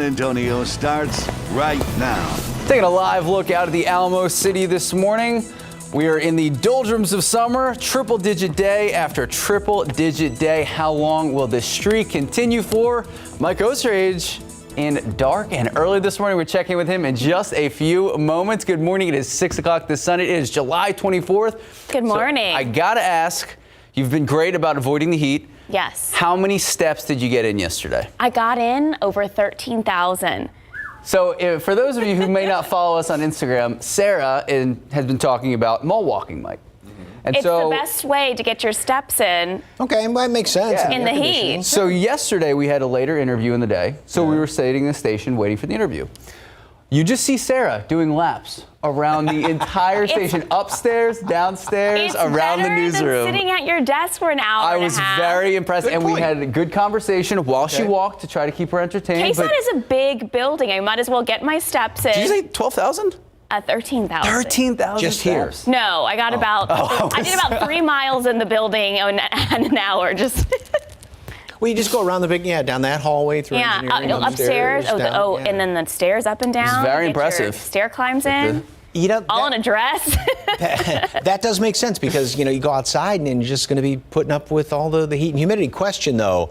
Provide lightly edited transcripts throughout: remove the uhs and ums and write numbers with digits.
Antonio starts right now. Taking a live look out of the Alamo City this morning. We are in the doldrums of summer, triple-digit day after triple-digit day. How long will this streak continue for? Mike Osterhage in dark and early this morning. We're checking with him in just a few moments. Good morning. It is 6 o'clock this Sunday. It is July 24th. Good morning. So I got to ask, you've been great about avoiding the heat. Yes. How many steps did you get in yesterday? I got in over 13,000. So for those of you who may not follow us on Instagram, Sarah has been talking about mall walking, Mike. And It's the best way to get your steps in. Okay, that makes sense. Yeah. In the heat. So yesterday we had a later interview in the day. So we were sitting in the station waiting for the interview. You just see Sarah doing laps around the entire station, upstairs, downstairs, around the newsroom. Than sitting at your desk for an hour I and a was half. very impressed, Good and we point. had a good conversation while she walked to try to keep her entertained. KSAT is a big building. I might as well get my steps in. Did you say 12,000? 13,000. 13,000 Just here. steps. No, I got I did about 3 miles in the building in an hour. Just Well, you just go around the big, down that hallway through engineering, upstairs. down, And then the stairs up and down. It's very Get your impressive. Stair climbs in. All in a dress. That does make sense because, you go outside and you're just going to be putting up with all the heat and humidity. Question, though,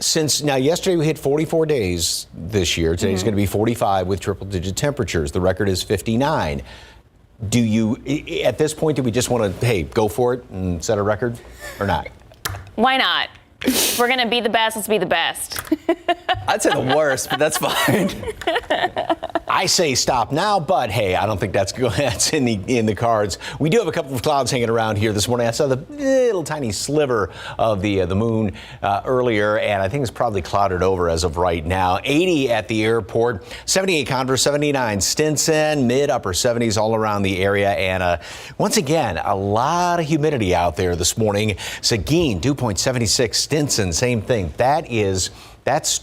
since now yesterday we hit 44 days this year. Today's going to be 45 with triple-digit temperatures. The record is 59. Do you, at this point, do we just want to, go for it and set a record or not? Why not? If we're going to be the best, let's be the best. I'd say the worst, but that's fine. I say stop now, but hey, I don't think that's in the cards. We do have a couple of clouds hanging around here this morning. I saw the little tiny sliver of the moon earlier, and I think it's probably clouded over as of right now. 80 at the airport, 78 Converse, 79 Stinson, mid-upper 70s all around the area, and once again, a lot of humidity out there this morning. Seguin, dew point 76, Stinson, same thing. That's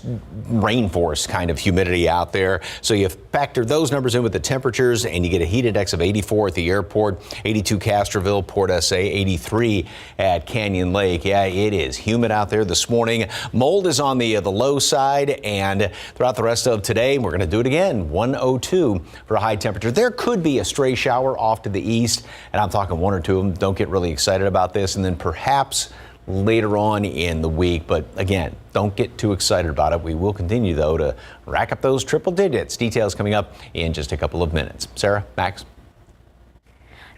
rainforest kind of humidity out there. So you factor those numbers in with the temperatures and you get a heat index of 84 at the airport, 82 Castroville, Port SA, 83 at Canyon Lake. Yeah, it is humid out there this morning. Mold is on the low side, and throughout the rest of today, we're going to do it again. 102 for a high temperature. There could be a stray shower off to the east, and I'm talking one or two of them. Don't get really excited about this. And then perhaps later on in the week. But again, don't get too excited about it. We will continue, though, to rack up those triple digits. Details coming up in just a couple of minutes. Sarah, Max.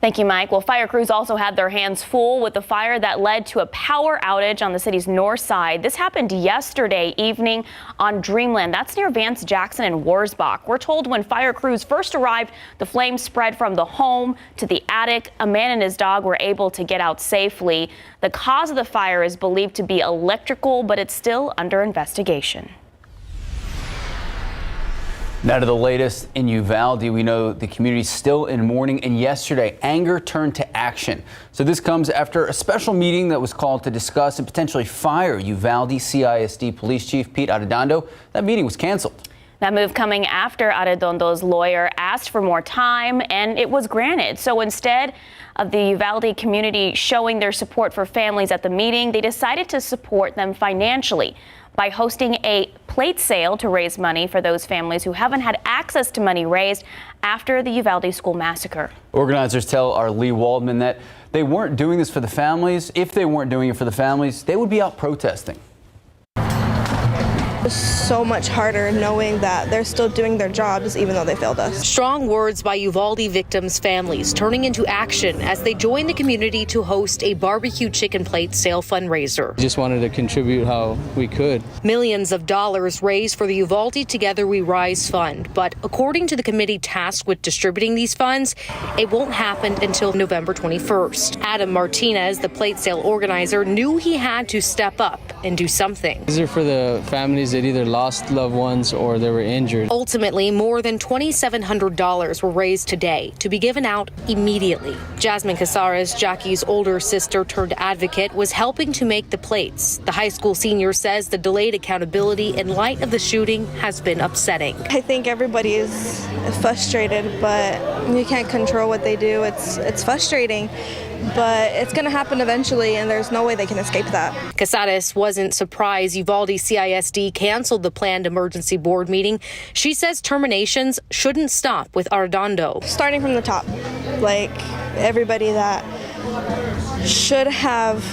Thank you, Mike. Well, fire crews also had their hands full with the fire that led to a power outage on the city's north side. This happened yesterday evening on Dreamland. That's near Vance Jackson and Wurzbach. We're told when fire crews first arrived, the flames spread from the home to the attic. A man and his dog were able to get out safely. The cause of the fire is believed to be electrical, but it's still under investigation. Now to the latest in Uvalde. We know the community is still in mourning, and yesterday anger turned to action. So this comes after a special meeting that was called to discuss and potentially fire Uvalde CISD Police Chief Pete Arredondo. That meeting was canceled. That move coming after Arredondo's lawyer asked for more time, and it was granted. So instead of the Uvalde community showing their support for families at the meeting, they decided to support them financially by hosting a plate sale to raise money for those families who haven't had access to money raised after the Uvalde school massacre. Organizers tell our Lee Waldman that they weren't doing this for the families. If they weren't doing it for the families, they would be out protesting. It's so much harder knowing that they're still doing their jobs even though they failed us. Strong words by Uvalde victims' families turning into action as they join the community to host a barbecue chicken plate sale fundraiser. Just wanted to contribute how we could. Millions of dollars raised for the Uvalde Together We Rise fund, but according to the committee tasked with distributing these funds, it won't happen until November 21st. Adam Martinez, the plate sale organizer, knew he had to step up and do something. These are for the families that either lost loved ones or they were injured. Ultimately, more than $2,700 were raised today to be given out immediately. Jasmine Casares, Jackie's older sister turned advocate, was helping to make the plates. The high school senior says the delayed accountability in light of the shooting has been upsetting. I think everybody is frustrated, but you can't control what they do. It's frustrating but it's going to happen eventually, and there's no way they can escape that. KSAT wasn't surprised Uvalde CISD canceled the planned emergency board meeting. She says terminations shouldn't stop with Arredondo. Starting from the top, like everybody that should have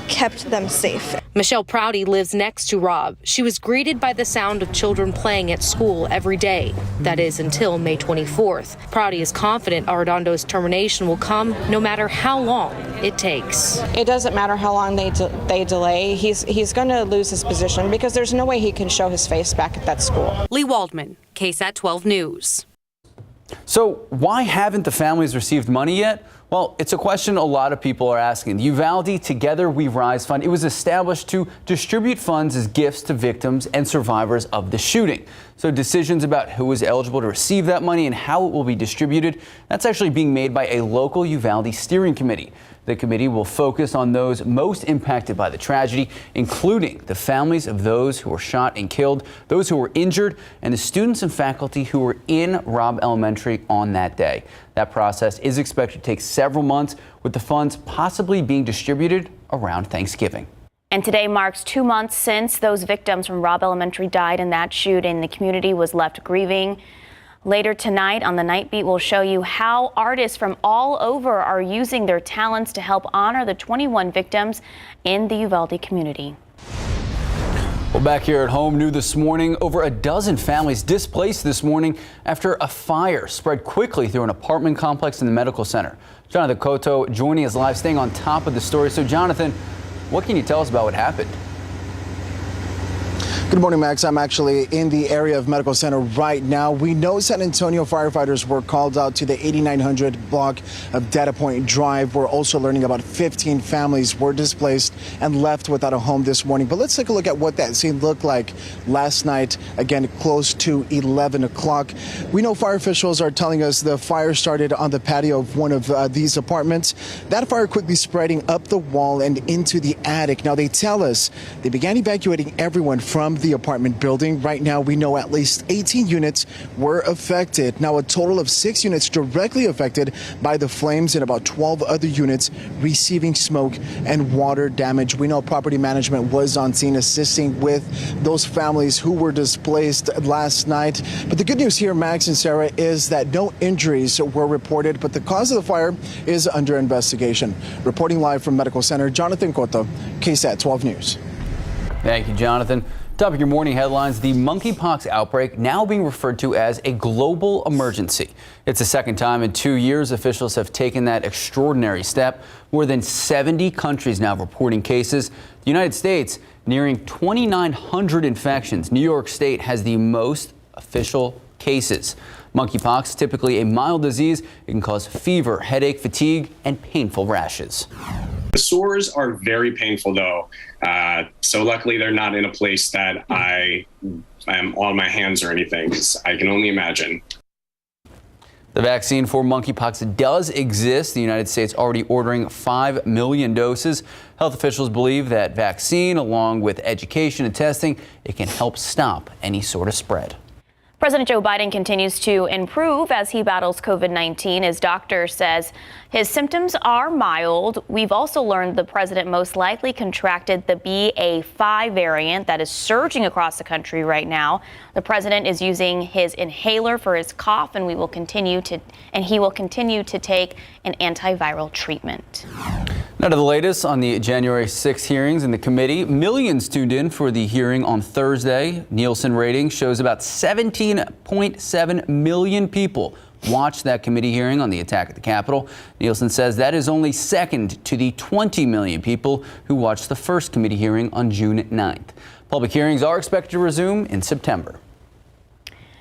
kept them safe. Michelle Prouty lives next to Rob. She was greeted by the sound of children playing at school every day. That is until May 24th. Prouty is confident Arredondo's termination will come no matter how long it takes. It doesn't matter how long they delay. He's going to lose his position because there's no way he can show his face back at that school. Lee Waldman, KSAT 12 News. So why haven't the families received money yet? Well, it's a question a lot of people are asking. The Uvalde Together We Rise Fund, it was established to distribute funds as gifts to victims and survivors of the shooting. So decisions about who is eligible to receive that money and how it will be distributed, that's actually being made by a local Uvalde steering committee. The committee will focus on those most impacted by the tragedy, including the families of those who were shot and killed, those who were injured, and the students and faculty who were in Robb Elementary on that day. That process is expected to take several months, with the funds possibly being distributed around Thanksgiving. And today marks 2 months since those victims from Robb Elementary died in that shooting. The community was left grieving. Later tonight on the Night Beat, we'll show you how artists from all over are using their talents to help honor the 21 victims in the Uvalde community. Well, back here at home, new this morning, over a dozen families displaced this morning after a fire spread quickly through an apartment complex in the medical center. Jonathan Cotto joining us live, staying on top of the story. So, Jonathan, what can you tell us about what happened? Good morning, Max. I'm actually in the area of Medical Center right now. We know San Antonio firefighters were called out to the 8900 block of Data Point Drive. We're also learning about 15 families were displaced and left without a home this morning. But let's take a look at what that scene looked like last night, again, close to 11 o'clock. We know fire officials are telling us the fire started on the patio of one of these apartments. That fire quickly spreading up the wall and into the attic. Now, they tell us they began evacuating everyone from the apartment building. Right now, we know at least 18 units were affected. Now, a total of 6 units directly affected by the flames and about 12 other units receiving smoke and water damage. We know property management was on scene assisting with those families who were displaced last night. But the good news here, Max and Sarah, is that no injuries were reported, but the cause of the fire is under investigation. Reporting live from Medical Center, Jonathan Cotto, KSAT 12 News. Thank you, Jonathan. Top of your morning headlines, the monkeypox outbreak now being referred to as a global emergency. It's the second time in 2 years officials have taken that extraordinary step. More than 70 countries now reporting cases. The United States nearing 2,900 infections. New York State has the most official cases. Monkeypox, typically a mild disease, it can cause fever, headache, fatigue, and painful rashes. The sores are very painful, though. So luckily, they're not in a place that I am on my hands or anything, because I can only imagine. The vaccine for monkeypox does exist. The United States already ordering 5 million doses. Health officials believe that vaccine, along with education and testing, it can help stop any sort of spread. President Joe Biden continues to improve as he battles COVID-19. His doctor says his symptoms are mild. We've also learned the president most likely contracted the BA.5 variant that is surging across the country right now. The president is using his inhaler for his cough, and he will continue to take an antiviral treatment. Now to the latest on the January 6th hearings in the committee. Millions tuned in for the hearing on Thursday. Nielsen rating shows about 17.7 million people watched that committee hearing on the attack at the Capitol. Nielsen says that is only second to the 20 million people who watched the first committee hearing on June 9th. Public hearings are expected to resume in September.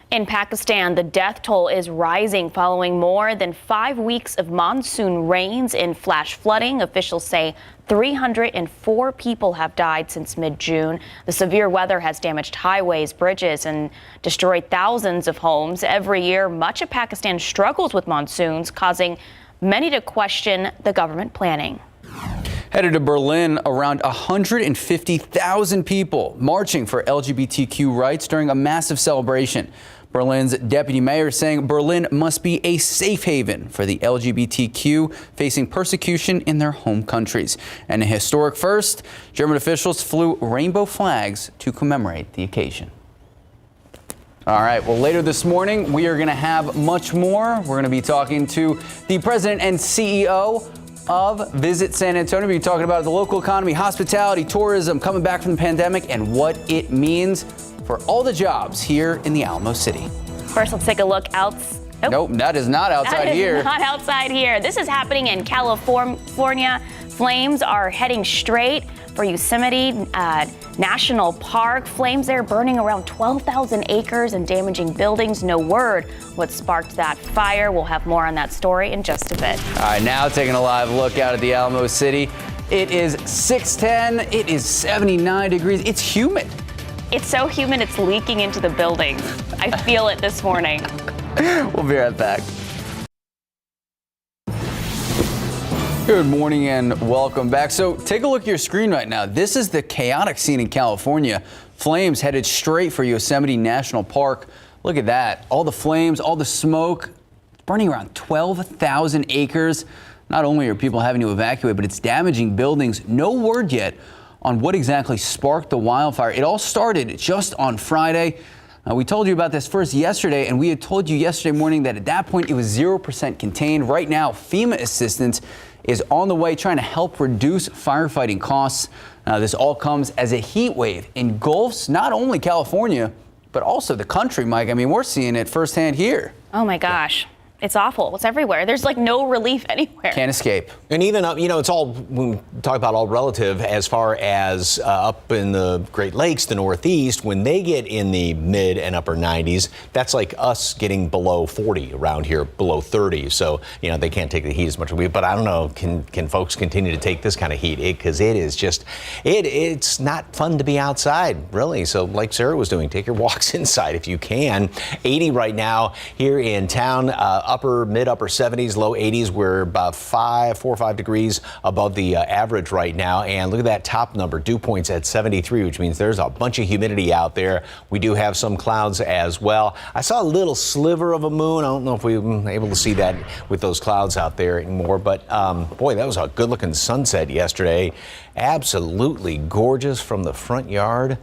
In Pakistan, the death toll is rising following more than 5 weeks of monsoon rains and flash flooding. Officials say 304 people have died since mid-June. The severe weather has damaged highways, bridges, and destroyed thousands of homes. Every year, much of Pakistan struggles with monsoons, causing many to question the government planning. Headed to Berlin, around 150,000 people marching for LGBTQ rights during a massive celebration. Berlin's deputy mayor saying Berlin must be a safe haven for the LGBTQ facing persecution in their home countries. And a historic first, German officials flew rainbow flags to commemorate the occasion. All right, well, later this morning, we are going to have much more. We're going to be talking to the president and CEO of Visit San Antonio. We'll be talking about the local economy, hospitality, tourism, coming back from the pandemic, and what it means for all the jobs here in the Alamo City. First, let's take a look out. Nope, that is not outside here. Not outside here. This is happening in California. Flames are heading straight for Yosemite National Park. Flames there burning around 12,000 acres and damaging buildings. No word what sparked that fire. We'll have more on that story in just a bit. All right, now taking a live look out at the Alamo City. It is 6:10. It is 79 degrees. It's humid. It's so humid, it's leaking into the buildings. I feel it this morning. We'll be right back. Good morning and welcome back. So take a look at your screen right now. This is the chaotic scene in California. Flames headed straight for Yosemite National Park. Look at that. All the flames, all the smoke. It's burning around 12,000 acres. Not only are people having to evacuate, but it's damaging buildings. No word yet on what exactly sparked the wildfire. It all started just on Friday. We told you about this first yesterday, and we had told you yesterday morning that at that point it was 0% contained. Right now, FEMA assistance is on the way trying to help reduce firefighting costs. This all comes as a heat wave engulfs not only California, but also the country, Mike. I mean, we're seeing it firsthand here. Oh my gosh. It's awful. It's everywhere. There's like no relief anywhere. Can't escape. And even, it's all, when we talk about all relative, as far as up in the Great Lakes, the Northeast, when they get in the mid and upper 90s, that's like us getting below 40 around here, below 30. So, they can't take the heat as much as we, but I don't know, can folks continue to take this kind of heat? Because it is just, it's not fun to be outside, really. So like Sarah was doing, take your walks inside if you can. 80 right now here in town. Mid upper 70s, low 80s. We're about 4 or 5 degrees above the average right now. And look at that top number, dew points at 73, which means there's a bunch of humidity out there. We do have some clouds as well. I saw a little sliver of a moon. I don't know if we were able to see that with those clouds out there anymore. But boy, that was a good looking sunset yesterday. Absolutely gorgeous from the front yard.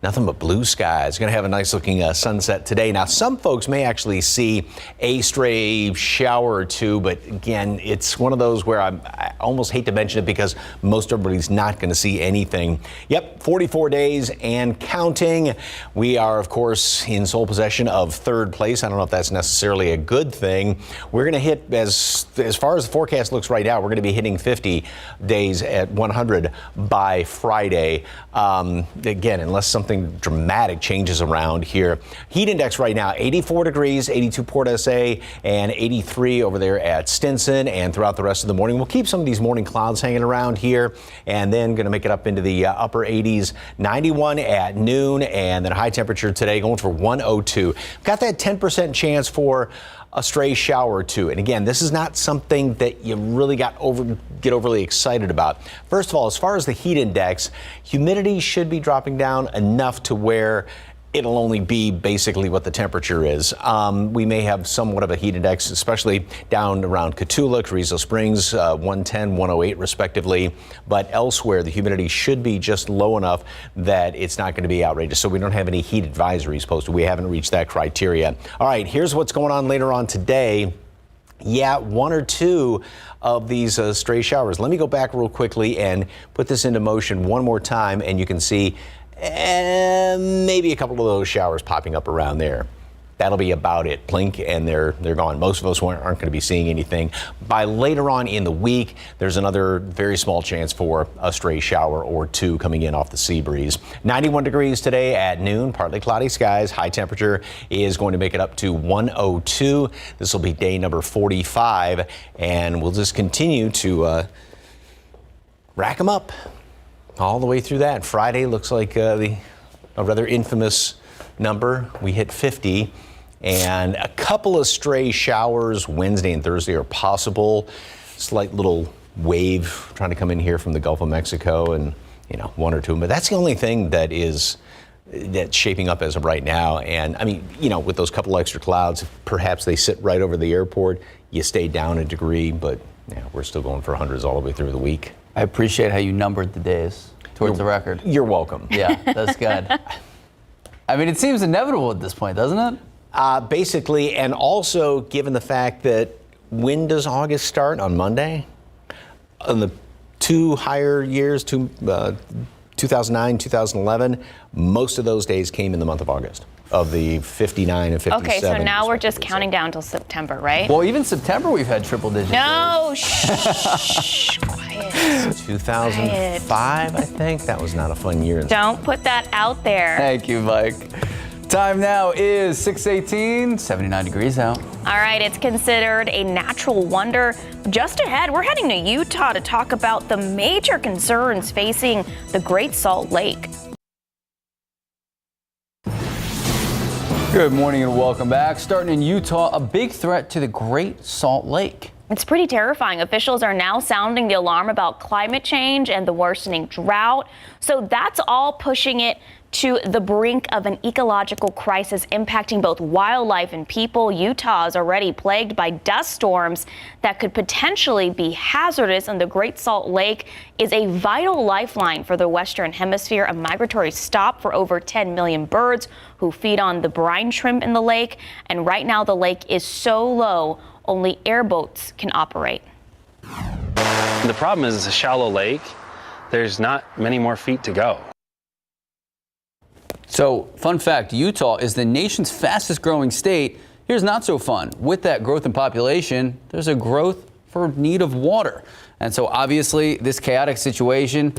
Nothing but blue skies. Going to have a nice looking sunset today. Now, some folks may actually see a stray shower or two, but again, it's one of those where I almost hate to mention it because most everybody's not going to see anything. Yep, 44 days and counting. We are, of course, in sole possession of third place. I don't know if that's necessarily a good thing. We're going to hit, as far as the forecast looks right now, we're going to be hitting 50 days at 100 by Friday. Again, unless something dramatic changes around here. Heat index right now, 84 degrees, 82 Port SA, and 83 over there at Stinson. And throughout the rest of the morning, we'll keep some of these morning clouds hanging around here, and then going to make it up into the upper 80s, 91 at noon, and then a high temperature today going for 102. Got that 10% chance for a stray shower or two. And again, this is not something that you really get overly excited about. First of all, as far as the heat index, humidity should be dropping down enough to where it'll only be basically what the temperature is. We may have somewhat of a heat index, especially down around Cotulla, Carrizo Springs, 110, 108 respectively. But elsewhere, the humidity should be just low enough that it's not going to be outrageous. So we don't have any heat advisories posted. We haven't reached that criteria. All right, here's what's going on later on today. Yeah, 1 or 2 of these stray showers. Let me go back real quickly and put this into motion one more time, and you can see maybe a couple of those showers popping up around there. That'll be about it. Blink and they're gone. Most of us aren't going to be seeing anything. By later on in the week, there's another very small chance for a stray shower or two coming in off the sea breeze. 91 degrees today at noon, partly cloudy skies. High temperature is going to make it up to 102. This will be day number 45, and we'll just continue to rack them up all the way through that. Friday looks like a rather infamous number. We hit 50, and a couple of stray showers Wednesday and Thursday are possible. Slight little wave trying to come in here from the Gulf of Mexico, and one or two. But that's the only thing that's shaping up as of right now. And I mean, with those couple extra clouds, perhaps they sit right over the airport. You stay down a degree, but we're still going for hundreds all the way through the week. I appreciate how you numbered the days towards the record. You're welcome. Yeah, that's good. I mean, it seems inevitable at this point, doesn't it? Basically, and also given the fact that when does August start? On Monday? On the two higher years, 2009, 2011, most of those days came in the month of August, of the 59 and 57. Okay, so now we're just counting down till September, right? Well, even September we've had triple digits. No, shh, quiet. 2005, I think. That was not a fun year. Don't put that out there. Thank you, Mike. Time now is 6:18, 79 degrees out. All right, it's considered a natural wonder. Just ahead, we're heading to Utah to talk about the major concerns facing the Great Salt Lake. Good morning and welcome back. Starting in Utah, a big threat to the Great Salt Lake. It's pretty terrifying. Officials are now sounding the alarm about climate change and the worsening drought. So that's all pushing it to the brink of an ecological crisis impacting both wildlife and people. Utah is already plagued by dust storms that could potentially be hazardous, and the Great Salt Lake is a vital lifeline for the Western Hemisphere, a migratory stop for over 10 million birds who feed on the brine shrimp in the lake. And right now the lake is so low, only airboats can operate. The problem is it's a shallow lake. There's not many more feet to go. So, fun fact, Utah is the nation's fastest growing state. Here's not so fun. With that growth in population, there's a growth for need of water. And so obviously this chaotic situation,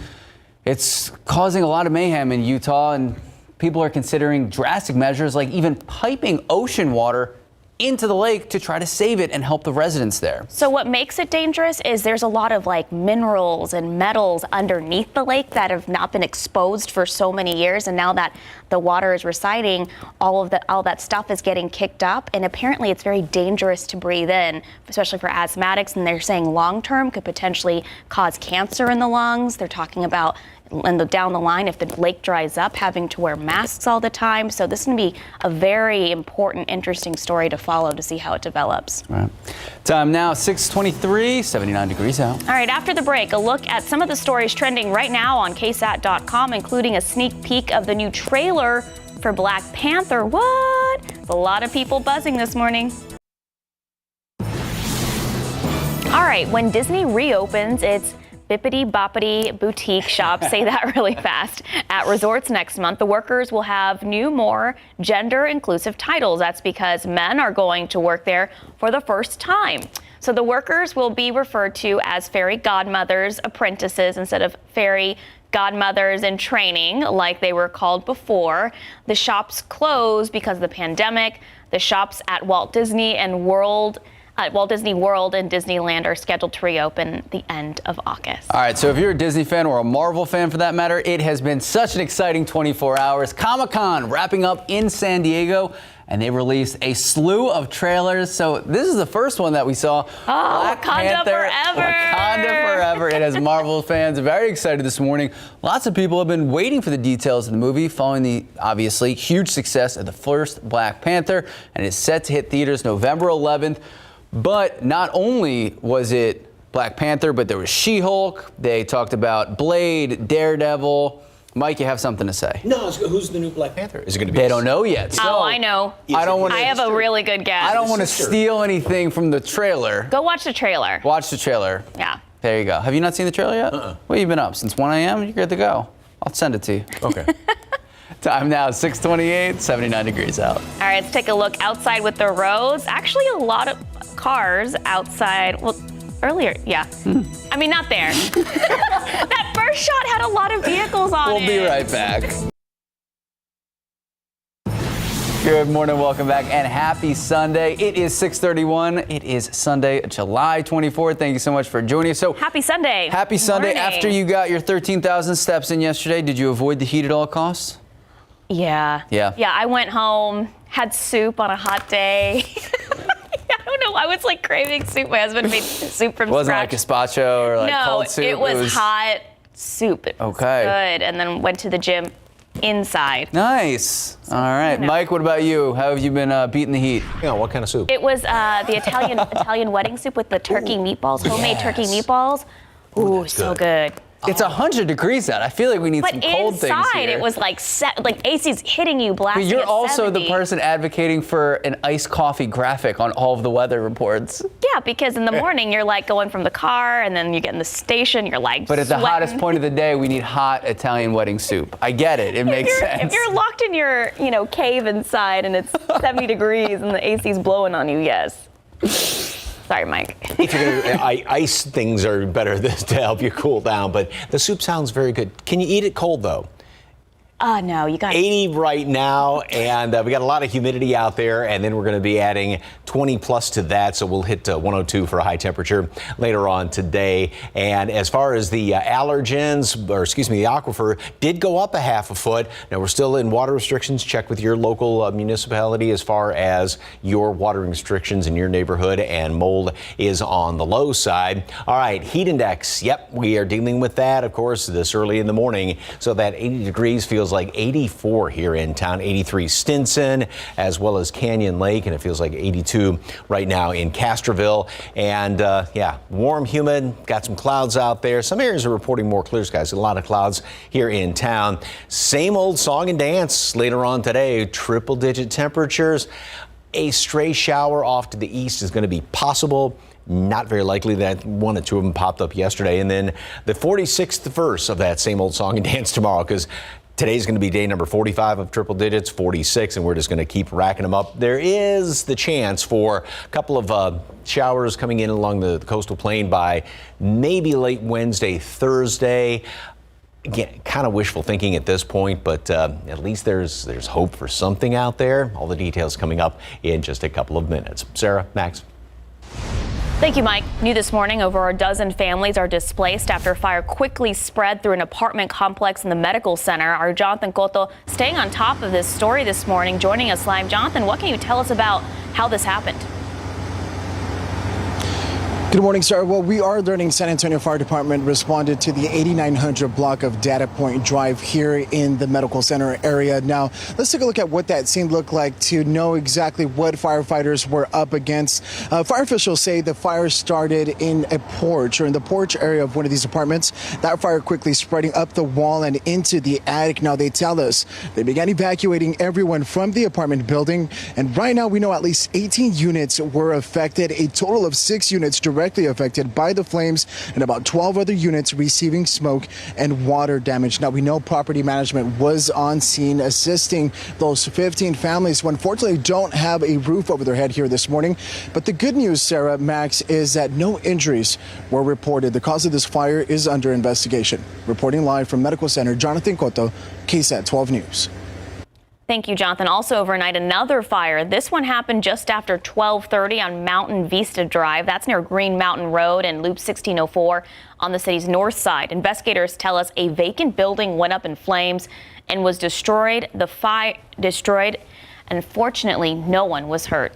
it's causing a lot of mayhem in Utah, and people are considering drastic measures like even piping ocean water into the lake to try to save it and help the residents there. So what makes it dangerous is there's a lot of minerals and metals underneath the lake that have not been exposed for so many years, and now that the water is receding, all that stuff is getting kicked up, and apparently it's very dangerous to breathe in, especially for asthmatics, and they're saying long term could potentially cause cancer in the lungs. They're talking about down the line, if the lake dries up, having to wear masks all the time. So this is going to be a very important, interesting story to follow to see how it develops. All right. Time now, 6:23, 79 degrees out. All right, after the break, a look at some of the stories trending right now on KSAT.com, including a sneak peek of the new trailer for Black Panther. What? There's a lot of people buzzing this morning. All right, when Disney reopens its Bippity Boppity boutique shop, say that really fast, at resorts next month, the workers will have new, more gender-inclusive titles. That's because men are going to work there for the first time. So the workers will be referred to as fairy godmothers, apprentices, instead of fairy godmothers in training like they were called before. The shops closed because of the pandemic. The shops at Walt Disney World and Disneyland are scheduled to reopen the end of August. All right, so if you're a Disney fan or a Marvel fan for that matter, it has been such an exciting 24 hours. Comic-Con wrapping up in San Diego, and they released a slew of trailers. So this is the first one that we saw. Black Panther, Forever. Wakanda Forever. It has Marvel fans very excited this morning. Lots of people have been waiting for the details of the movie following the obviously huge success of the first Black Panther, and it's set to hit theaters November 11th. But not only was it Black Panther, but there was She-Hulk. They talked about Blade, Daredevil. Mike, you have something to say? No, who's the new Black Panther? Is it going to be? They don't know yet. So I know. I have a really good guess. I don't want to steal anything from the trailer. Go watch the trailer. Watch the trailer. Yeah. There you go. Have you not seen the trailer yet? What have you been up? Since 1 a.m.? You're good to go. I'll send it to you. Okay. Time now, 6:28, 79 degrees out. All right, let's take a look outside with the roads. Actually, a lot of cars outside. Well, earlier, yeah. I mean, not there. That first shot had a lot of vehicles on it. We'll be right back. Good morning, welcome back, and happy Sunday. It is 6:31. It is Sunday, July 24th. Thank you so much for joining us. So happy Sunday. Happy Sunday. Morning. After you got your 13,000 steps in yesterday, did you avoid the heat at all costs? Yeah. Yeah. Yeah, I went home, had soup on a hot day. I don't know I was like craving soup. My husband made soup from Wasn't scratch. like gazpacho or like no, cold soup? it was hot soup. It was good. And then went to the gym inside. Nice. All right. Mike, what about you? How have you been beating the heat? Yeah, what kind of soup? It was the Italian wedding soup with the turkey meatballs, homemade turkey meatballs. Ooh, so good. It's 100 degrees out. I feel like we need some cold things here. But inside, it was like AC's hitting you, blasting. But you're at also 70. the person advocating for an iced coffee graphic on all of the weather reports. Yeah, because in the morning you're like going from the car, and then you get in the station, you're like But at the sweating. hottest point of the day, we need hot Italian wedding soup. I get it. It makes sense. If you're locked in your, cave inside and it's 70 degrees and the AC's blowing on you, yes. Sorry, Mike. If you're gonna, ice things are better to help you cool down, but the soup sounds very good. Can you eat it cold, though? No, you got 80 right now, and we got a lot of humidity out there, and then we're going to be adding 20 plus to that, so we'll hit 102 for a high temperature later on today. And as far as the allergens, or excuse me, the aquifer did go up a half a foot. Now we're still in water restrictions. Check with your local municipality as far as your watering restrictions in your neighborhood, and mold is on the low side. All right, heat index. Yep, we are dealing with that, of course, this early in the morning. So that 80 degrees feels like 84 here in town, 83 Stinson, as well as Canyon Lake, and it feels like 82 right now in Castroville. And yeah, warm, humid, got some clouds out there. Some areas are reporting more clear skies, a lot of clouds here in town. Same old song and dance later on today, triple-digit temperatures. A stray shower off to the east is going to be possible. Not very likely. That one or two of them popped up yesterday. And then the 46th verse of that same old song and dance tomorrow, because today's going to be day number 45 of triple digits, 46, and we're just going to keep racking them up. There is the chance for a couple of showers coming in along the coastal plain by maybe late Wednesday, Thursday. Again, kind of wishful thinking at this point, but at least there's hope for something out there. All the details coming up in just a couple of minutes. Sarah, Max. Thank you, Mike. New this morning, over a dozen families are displaced after fire quickly spread through an apartment complex in the medical center. Our Jonathan Cotto staying on top of this story this morning, joining us live. Jonathan, what can you tell us about how this happened? Good morning, sir. Well, we are learning San Antonio Fire Department responded to the 8900 block of Data Point Drive here in the medical center area. Now, let's take a look at what that scene looked like to know exactly what firefighters were up against. Fire officials say the fire started in a porch, or in the porch area of one of these apartments. That fire quickly spreading up the wall and into the attic. Now, they tell us they began evacuating everyone from the apartment building. And right now, we know at least 18 units were affected, a total of 6 units directly affected by the flames, and about 12 other units receiving smoke and water damage. Now, we know property management was on scene assisting those 15 families who unfortunately don't have a roof over their head here this morning. But the good news, Sarah, Max, is that no injuries were reported. The cause of this fire is under investigation. Reporting live from Medical Center, Jonathan Cotto, KSAT 12 News. Thank you, Jonathan. Also overnight, another fire. This one happened just after 12:30 on Mountain Vista Drive. That's near Green Mountain Road and Loop 1604 on the city's north side. Investigators tell us a vacant building went up in flames and was destroyed. The fire destroyed. Unfortunately, no one was hurt.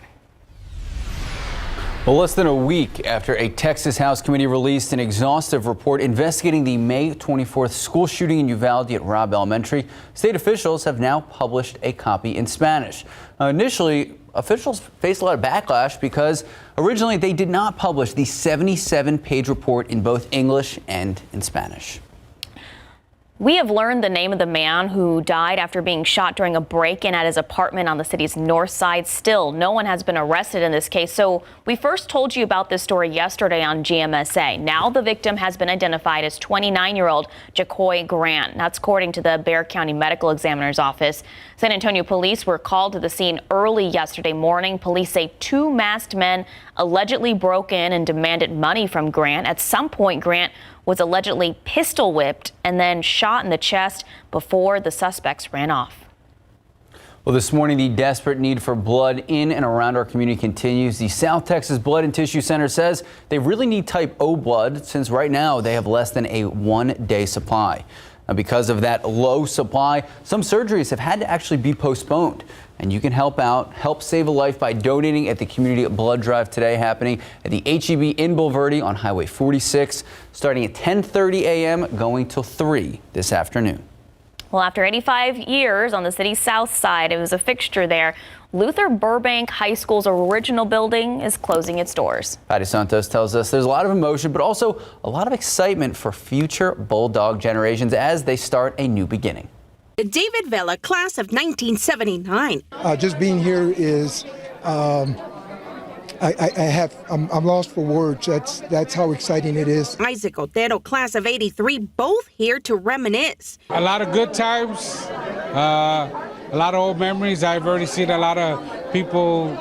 Well, less than a week after a Texas House committee released an exhaustive report investigating the May 24th school shooting in Uvalde at Robb Elementary, state officials have now published a copy in Spanish. Initially, officials faced a lot of backlash because originally they did not publish the 77-page report in both English and in Spanish. We have learned the name of the man who died after being shot during a break-in at his apartment on the city's north side. Still, no one has been arrested in this case. So we first told you about this story yesterday on GMSA. Now the victim has been identified as 29-year-old Jacoy Grant. That's according to the Bexar County Medical Examiner's Office. San Antonio police were called to the scene early yesterday morning. Police say 2 masked men allegedly broke in and demanded money from Grant. At some point, Grant was allegedly pistol whipped and then shot in the chest before the suspects ran off. Well, this morning, the desperate need for blood in and around our community continues. The South Texas Blood and Tissue Center says they really need type O blood since right now they have less than a 1-day supply. Now, because of that low supply, some surgeries have had to actually be postponed. And you can help save a life by donating at the community blood drive today, happening at the HEB in Bulverde on Highway 46, starting at 10:30 a.m., going till 3 this afternoon. Well, after 85 years on the city's south side, it was a fixture there. Luther Burbank High School's original building is closing its doors. Patty Santos tells us there's a lot of emotion, but also a lot of excitement for future Bulldog generations as they start a new beginning. David Vela, class of 1979. Just being here is, I'm lost for words. That's how exciting it is. Isaac Otero, class of 83, both here to reminisce. A lot of good times, a lot of old memories. I've already seen a lot of people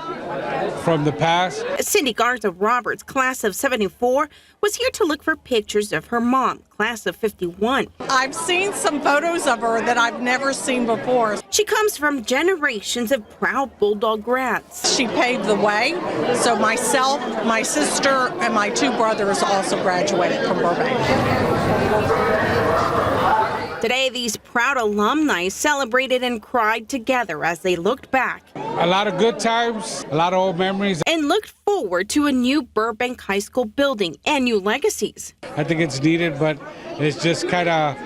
from the past. Cindy Garza Roberts, class of 74, was here to look for pictures of her mom, class of 51. I've seen some photos of her that I've never seen before. She comes from generations of proud Bulldog grads. She paved the way, so myself, my sister, and my two brothers also graduated from Burbank. Today, these proud alumni celebrated and cried together as they looked back. A lot of good times, a lot of old memories. And looked forward to a new Burbank High School building and new legacies. I think it's needed, but it's just kind of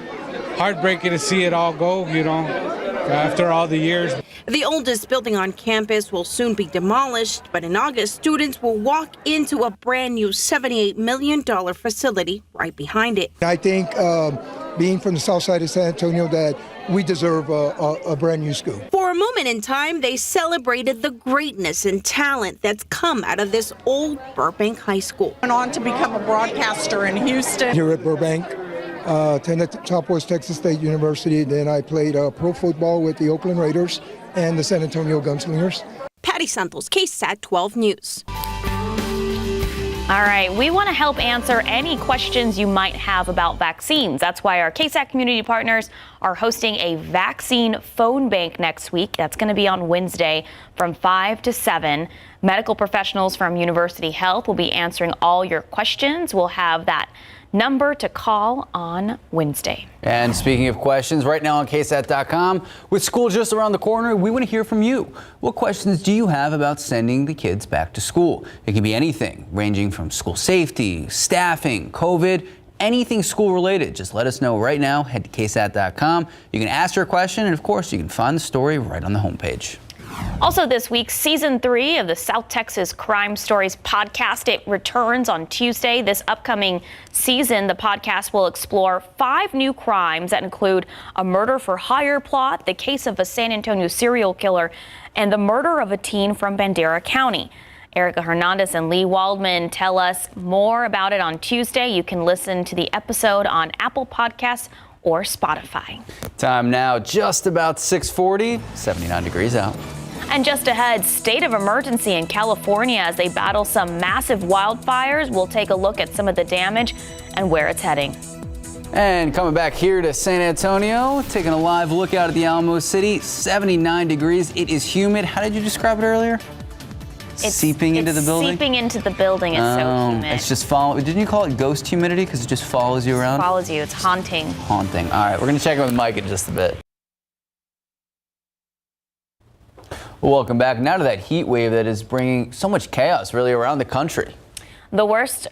heartbreaking to see it all go, after all the years. The oldest building on campus will soon be demolished, but in August, students will walk into a brand new $78 million facility right behind it. I think being from the south side of San Antonio that we deserve a brand new school. For a moment in time, they celebrated the greatness and talent that's come out of this old Burbank High School. Went on to become a broadcaster in Houston. Here at Burbank, attended Southwest Texas State University. Then I played pro football with the Oakland Raiders and the San Antonio Gunslingers. Patty Santos, KSAT 12 News. All right, we want to help answer any questions you might have about vaccines. That's why our KSAT community partners are hosting a vaccine phone bank next week. That's going to be on Wednesday from 5 to 7. Medical professionals from University Health will be answering all your questions. We'll have that number to call on Wednesday. And speaking of questions, right now on KSAT.com, with school just around the corner, we want to hear from you. What questions do you have about sending the kids back to school? It can be anything, ranging from school safety, staffing, COVID, anything school related. Just let us know right now. Head to KSAT.com. You can ask your question, and of course, you can find the story right on the homepage. Also this week, season 3 of the South Texas Crime Stories podcast. It returns on Tuesday. This upcoming season, the podcast will explore 5 new crimes that include a murder for hire plot, the case of a San Antonio serial killer, and the murder of a teen from Bandera County. Erica Hernandez and Lee Waldman tell us more about it on Tuesday. You can listen to the episode on Apple Podcasts or Spotify. Time now, just about 6:40, 79 degrees out. And just ahead, state of emergency in California as they battle some massive wildfires. We'll take a look at some of the damage and where it's heading. And coming back here to San Antonio, taking a live look out at the Alamo City, 79 degrees. It is humid. How did you describe it earlier? Seeping into the building? Seeping into the building. It's so humid. It's just following. Didn't you call it ghost humidity because it just follows you around? It follows you. It's haunting. Haunting. All right, we're going to check in with Mike in just a bit. Well, welcome back now to that heat wave that is bringing so much chaos really around the country. The worst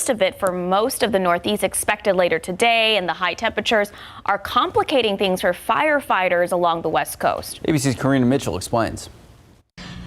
of it for most of the Northeast expected later today, and the high temperatures are complicating things for firefighters along the West Coast. ABC's Karina Mitchell explains.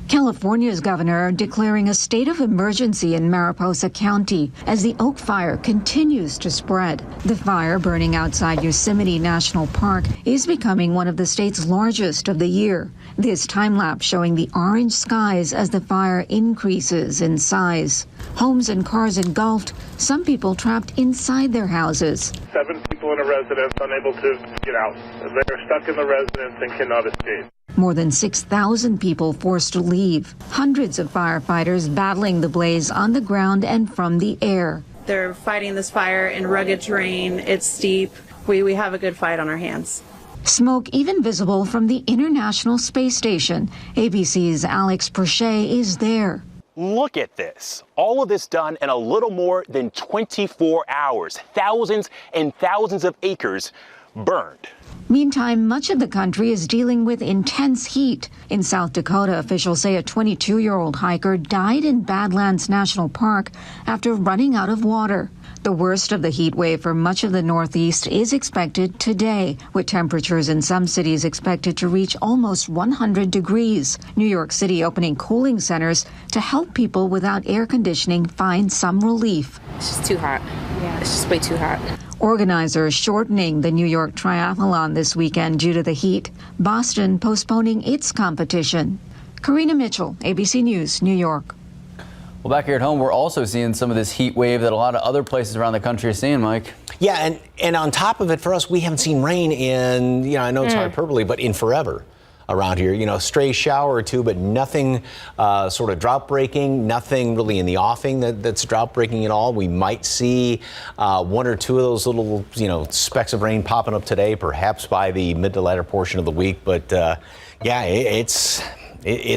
California's governor declaring a state of emergency in Mariposa County as the Oak Fire continues to spread. The fire burning outside Yosemite National Park is becoming one of the state's largest of the year. This time lapse showing the orange skies as the fire increases in size. Homes and cars engulfed, some people trapped inside their houses. 7 people in a residence unable to get out. They're stuck in the residence and cannot escape. More than 6,000 people forced to leave. Hundreds of firefighters battling the blaze on the ground and from the air. They're fighting this fire in rugged terrain. It's steep. We have a good fight on our hands. Smoke even visible from the International Space Station. ABC's Alex Perche is there. look at this. All of this done in a little more than 24 hours. Thousands and thousands of acres burned. Meantime, much of the country is dealing with intense heat. In South Dakota, officials say a 22-year-old hiker died in Badlands National Park after running out of water. The worst of the heat wave for much of the Northeast is expected today, with temperatures in some cities expected to reach almost 100 degrees. New York City opening cooling centers to help people without air conditioning find some relief. It's just too hot. Yeah, it's just way too hot. Organizers shortening the New York Triathlon this weekend due to the heat. Boston postponing its competition. Karina Mitchell, ABC News, New York. Well, back here at home, we're also seeing some of this heat wave that a lot of other places around the country are seeing, Mike. Yeah, and on top of it, for us, we haven't seen rain in, I know it's hyperbole, but in forever around here. Stray shower or two, but nothing sort of drought breaking, nothing really in the offing that's drought breaking at all. We might see one or two of those little, specks of rain popping up today, perhaps by the mid to latter portion of the week. But yeah, it's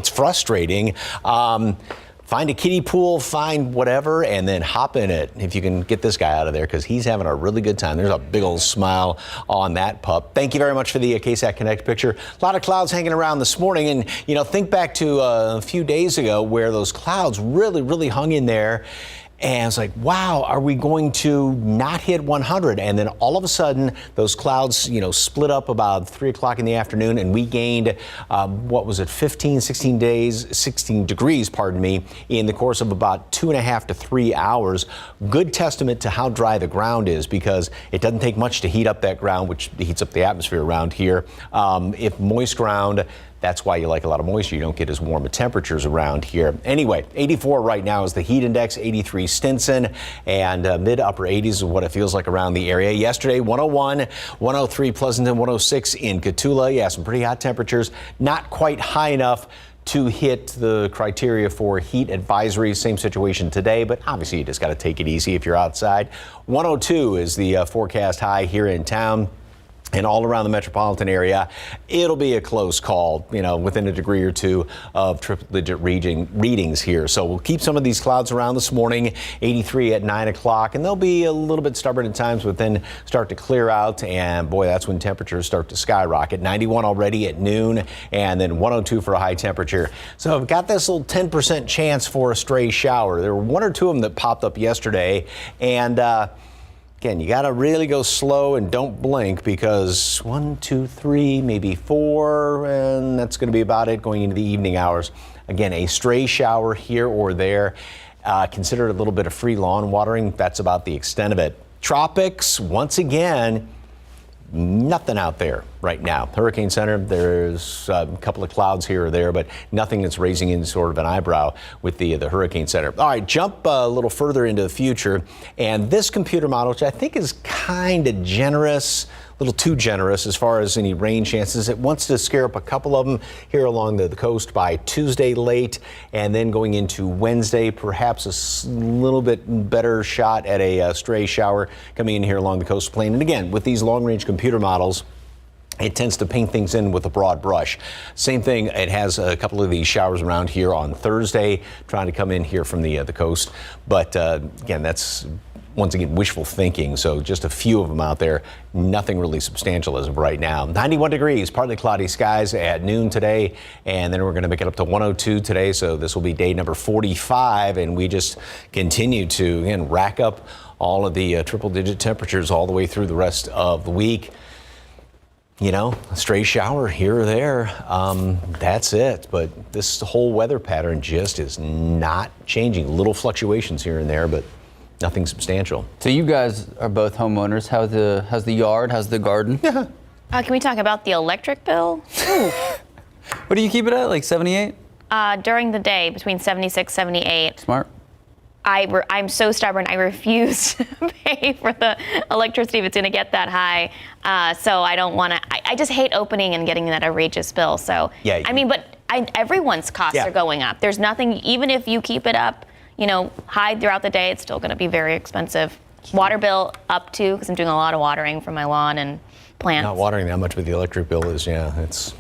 frustrating. Find a kiddie pool, find whatever, and then hop in it if you can get this guy out of there, because he's having a really good time. There's a big old smile on that pup. Thank you very much for the KSAT Connect picture. A lot of clouds hanging around this morning, and think back to a few days ago where those clouds really hung in there. And it's like, wow, are we going to not hit 100? And then all of a sudden, those clouds, split up about 3 o'clock in the afternoon, and we gained, 16 degrees, in the course of about 2.5 to 3 hours. Good testament to how dry the ground is, because it doesn't take much to heat up that ground, which heats up the atmosphere around here. If moist ground, that's why you like a lot of moisture. You don't get as warm of temperatures around here. Anyway, 84 right now is the heat index, 83 Stinson, and mid upper 80s is what it feels like around the area. Yesterday, 101, 103 Pleasanton, 106 in Cotulla. Yeah, some pretty hot temperatures. Not quite high enough to hit the criteria for heat advisory. Same situation today, but obviously you just got to take it easy if you're outside. 102 is the forecast high here in town. And all around the metropolitan area, it'll be a close call, within a degree or two of triple-digit readings here. So we'll keep some of these clouds around this morning, 83 at 9 o'clock, and they'll be a little bit stubborn at times, but then start to clear out, and boy, that's when temperatures start to skyrocket. 91 already at noon, and then 102 for a high temperature. So I've got this little 10% chance for a stray shower. There were one or two of them that popped up yesterday, and again, you got to really go slow and don't blink, because 1, 2, 3, maybe 4, and that's going to be about it going into the evening hours. Again, a stray shower here or there. Consider it a little bit of free lawn watering. That's about the extent of it. Tropics, once again, nothing out there right now. Hurricane Center, there's a couple of clouds here or there, but nothing that's raising in sort of an eyebrow with the Hurricane Center. All right, jump a little further into the future, and this computer model, which I think is kind of generous, a little too generous as far as any rain chances. It wants to scare up a couple of them here along the coast by Tuesday late, and then going into Wednesday, perhaps a little bit better shot at a stray shower coming in here along the coastal plain. And again, with these long-range computer models, it tends to paint things in with a broad brush. Same thing, it has a couple of these showers around here on Thursday, trying to come in here from the coast. But again, that's once again wishful thinking, so just a few of them out there, nothing really substantial as of right now. 91 degrees, partly cloudy skies at noon today, and then we're going to make it up to 102 today, so this will be day number 45, and we just continue to, again, rack up all of the triple-digit temperatures all the way through the rest of the week. A stray shower here or there, that's it. But this whole weather pattern just is not changing. Little fluctuations here and there, but nothing substantial. So you guys are both homeowners. How's the yard? How's the garden? Can we talk about the electric bill? What do you keep it at, like 78? During the day, between 76, 78. Smart. I'm so stubborn. I refuse to pay for the electricity if it's going to get that high. So I don't want to. I just hate opening and getting that outrageous bill. So yeah, everyone's costs are going up. There's nothing. Even if you keep it up, high throughout the day, it's still going to be very expensive. Water bill up too, because I'm doing a lot of watering for my lawn and plants. Not watering that much, but the electric bill is, it's.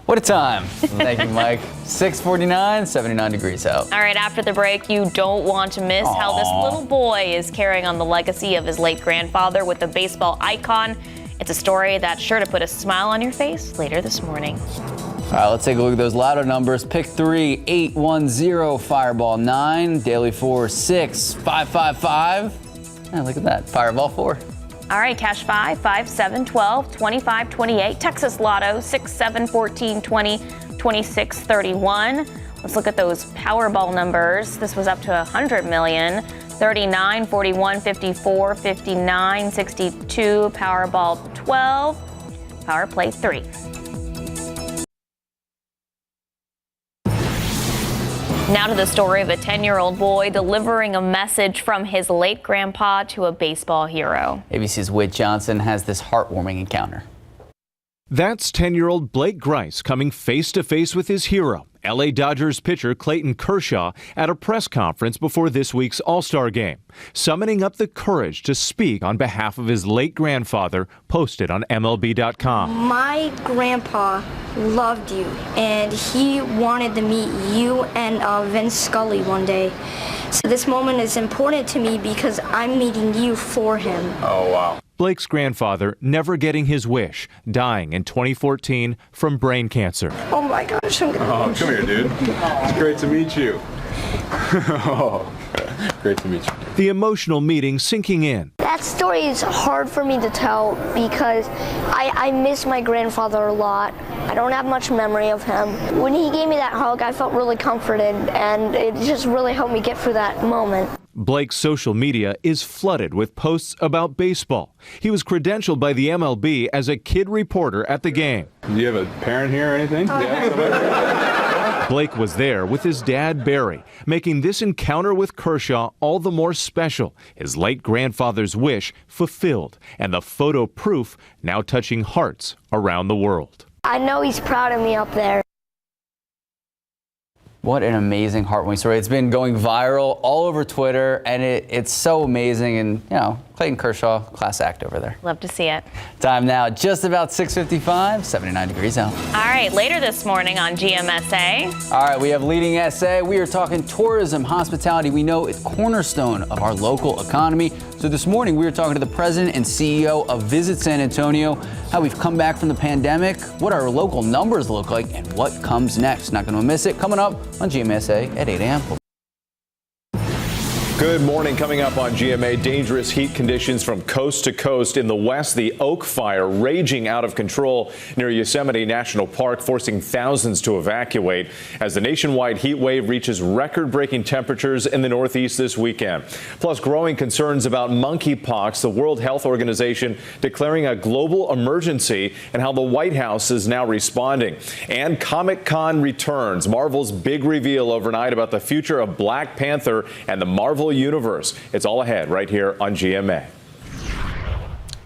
What a time. Thank you, Mike. 6:49, 79 degrees out. All right, after the break, you don't want to miss how this little boy is carrying on the legacy of his late grandfather with the baseball icon. It's a story that's sure to put a smile on your face later this morning. All right, let's take a look at those lotto numbers. Pick 3, 810, Fireball 9, Daily 4, 6, 555. Yeah, look at that, Fireball 4. All right, cash 5, 5, 7, 12, 25, 28. Texas Lotto, 6, 7, 14, 20, 26, 31. Let's look at those Powerball numbers. This was up to 100 million. 39, 41, 54, 59, 62, Powerball 12, Power Play 3. Now to the story of a 10-year-old boy delivering a message from his late grandpa to a baseball hero. ABC's Whit Johnson has this heartwarming encounter. That's 10-year-old Blake Grice coming face-to-face with his hero, LA Dodgers pitcher Clayton Kershaw, at a press conference before this week's All-Star game, summoning up the courage to speak on behalf of his late grandfather, posted on MLB.com. My grandpa loved you, and he wanted to meet you and Vince Scully one day. So this moment is important to me because I'm meeting you for him. Oh, wow. Blake's grandfather never getting his wish, dying in 2014 from brain cancer. Oh my gosh, I'm gonna come here, dude. It's great to meet you. Great to meet you. The emotional meeting sinking in. That story is hard for me to tell because I miss my grandfather a lot. I don't have much memory of him. When he gave me that hug, I felt really comforted, and it just really helped me get through that moment. Blake's social media is flooded with posts about baseball. He was credentialed by the MLB as a kid reporter at the game. Do you have a parent here or anything? Blake was there with his dad, Barry, making this encounter with Kershaw all the more special. His late grandfather's wish fulfilled, and the photo proof now touching hearts around the world. I know he's proud of me up there. What an amazing heartwarming story. It's been going viral all over Twitter, and it's so amazing. And, you know, Clayton Kershaw, class act over there. Love to see it. Time now, just about 6:55, 79 degrees out. All right, later this morning on GMSA. All right, we have Leading SA. We are talking tourism, hospitality. We know it's cornerstone of our local economy. So this morning, we were talking to the president and CEO of Visit San Antonio, how we've come back from the pandemic, what our local numbers look like, and what comes next. Not going to miss it. Coming up on GMSA at 8 a.m. Good morning. Coming up on GMA, dangerous heat conditions from coast to coast. In the west, the Oak Fire raging out of control near Yosemite National Park, forcing thousands to evacuate as the nationwide heat wave reaches record-breaking temperatures in the Northeast this weekend. Plus, growing concerns about monkeypox, the World Health Organization declaring a global emergency, and how the White House is now responding. And Comic-Con returns. Marvel's big reveal overnight about the future of Black Panther and the Marvel Universe. It's all ahead right here on GMA.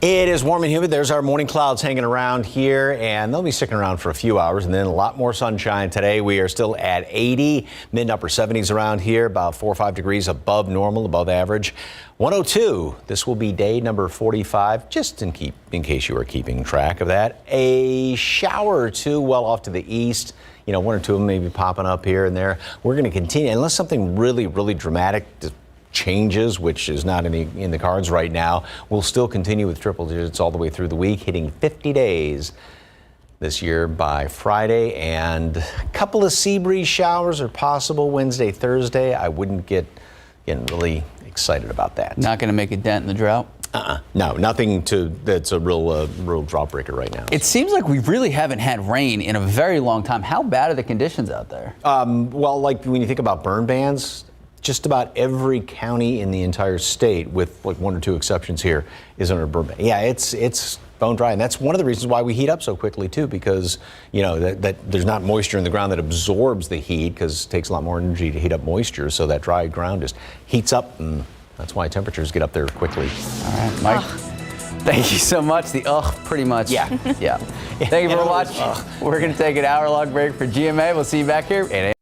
It is warm and humid. There's our morning clouds hanging around here, and they'll be sticking around for a few hours, and then a lot more sunshine today. We are still at 80, mid upper 70s around here, about 4 or 5 degrees above normal, above average. 102, this will be day number 45, just in case you are keeping track of that. A shower or two well off to the east. You know, 1 or 2 of them may be popping up here and there. We're going to continue, unless something really, really dramatic changes, which is not in the cards right now. We'll still continue with triple digits all the way through the week, hitting 50 days this year by Friday, and a couple of sea breeze showers are possible Wednesday, Thursday. I wouldn't get really excited about that. Not going to make a dent in the drought? No, nothing that's a real drought breaker right now. It seems like we really haven't had rain in a very long time. How bad are the conditions out there? Well, like when you think about burn bans, just about every county in the entire state, with like 1 or 2 exceptions here, is under burn ban. Yeah, it's bone dry, and that's one of the reasons why we heat up so quickly too, because you know that there's not moisture in the ground that absorbs the heat, because it takes a lot more energy to heat up moisture. So that dry ground just heats up, and that's why temperatures get up there quickly. All right, Mike. Thank you so much. The pretty much. Yeah. Yeah. Thank you for watching. We're going to take an hour-long break for GMA. We'll see you back here at 8 a.m.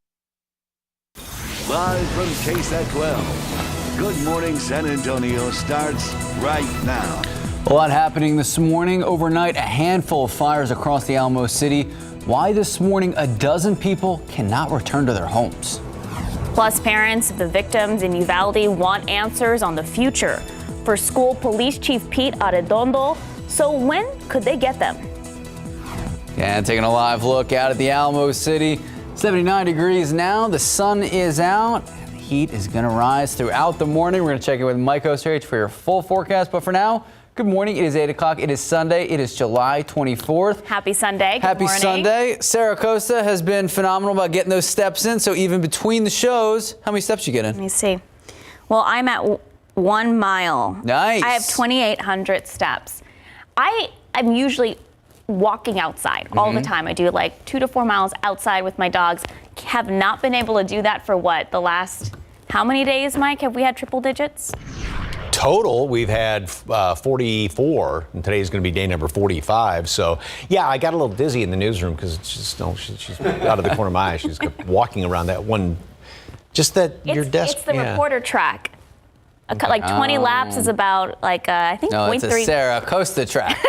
Live from KSAT 12. Good Morning San Antonio starts right now. A lot happening this morning. Overnight, a handful of fires across the Alamo City. why this morning a dozen people cannot return to their homes. Plus, parents of the victims in Uvalde want answers on the future. For school police chief Pete Arredondo, so when could they get them? And taking a live look out at the Alamo City, 79 degrees now. The sun is out. The heat is going to rise throughout the morning. We're going to check in with Mike Osterich for your full forecast. But for now, good morning. It is 8 o'clock. It is Sunday. It is July 24th. Happy Sunday. Good Happy morning. Sunday. Sarah Costa has been phenomenal about getting those steps in. So even between the shows, how many steps you get in? Let me see. Well, I'm at 1 mile. Nice. I have 2,800 steps. I'm usually walking outside all the time. I do like 2 to 4 miles outside with my dogs. Have not been able to do that for the last, how many days, Mike, have we had triple digits? Total, we've had 44, and today's going to be day number 45. So, yeah, I got a little dizzy in the newsroom because it's just, she's out of the corner of my eye. She's walking around that one, just that your desk. It's the reporter track. Like 20 laps is about I think 0.3. No, it's a Sarah Costa track.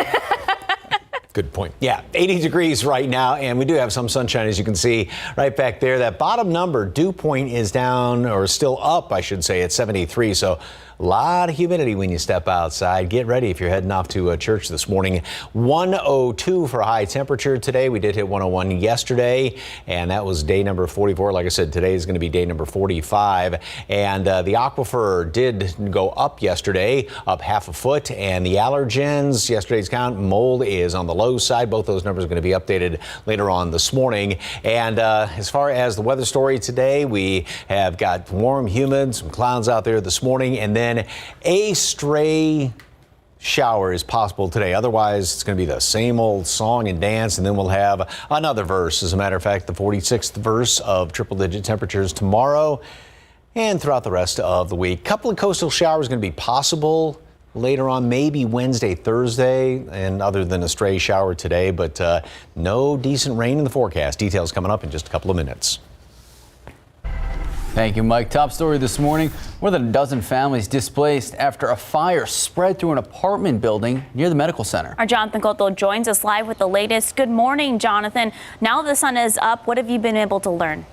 Good point. Yeah, 80 degrees right now, and we do have some sunshine, as you can see right back there. That bottom number, dew point, is down, or still up, I should say, at 73. So a lot of humidity when you step outside. Get ready if you're heading off to church this morning. 102 for a high temperature today. We did hit 101 yesterday, and that was day number 44. Like I said, today is going to be day number 45. And the aquifer did go up yesterday, up half a foot. And the allergens, yesterday's count, mold is on the low side. Both those numbers are going to be updated later on this morning. And as far as the weather story today, we have got warm, humid, some clouds out there this morning, and then a stray shower is possible today. Otherwise, it's going to be the same old song and dance, and then we'll have another verse. As a matter of fact, the 46th verse of triple-digit temperatures tomorrow and throughout the rest of the week. Couple of coastal showers going to be possible later on, maybe Wednesday, Thursday, and other than a stray shower today, but no decent rain in the forecast. Details coming up in just a couple of minutes. Thank you, Mike. Top story this morning. More than a dozen families displaced after a fire spread through an apartment building near the medical center. Our Jonathan Cotto joins us live with the latest. Good morning, Jonathan. Now the sun is up. What have you been able to learn?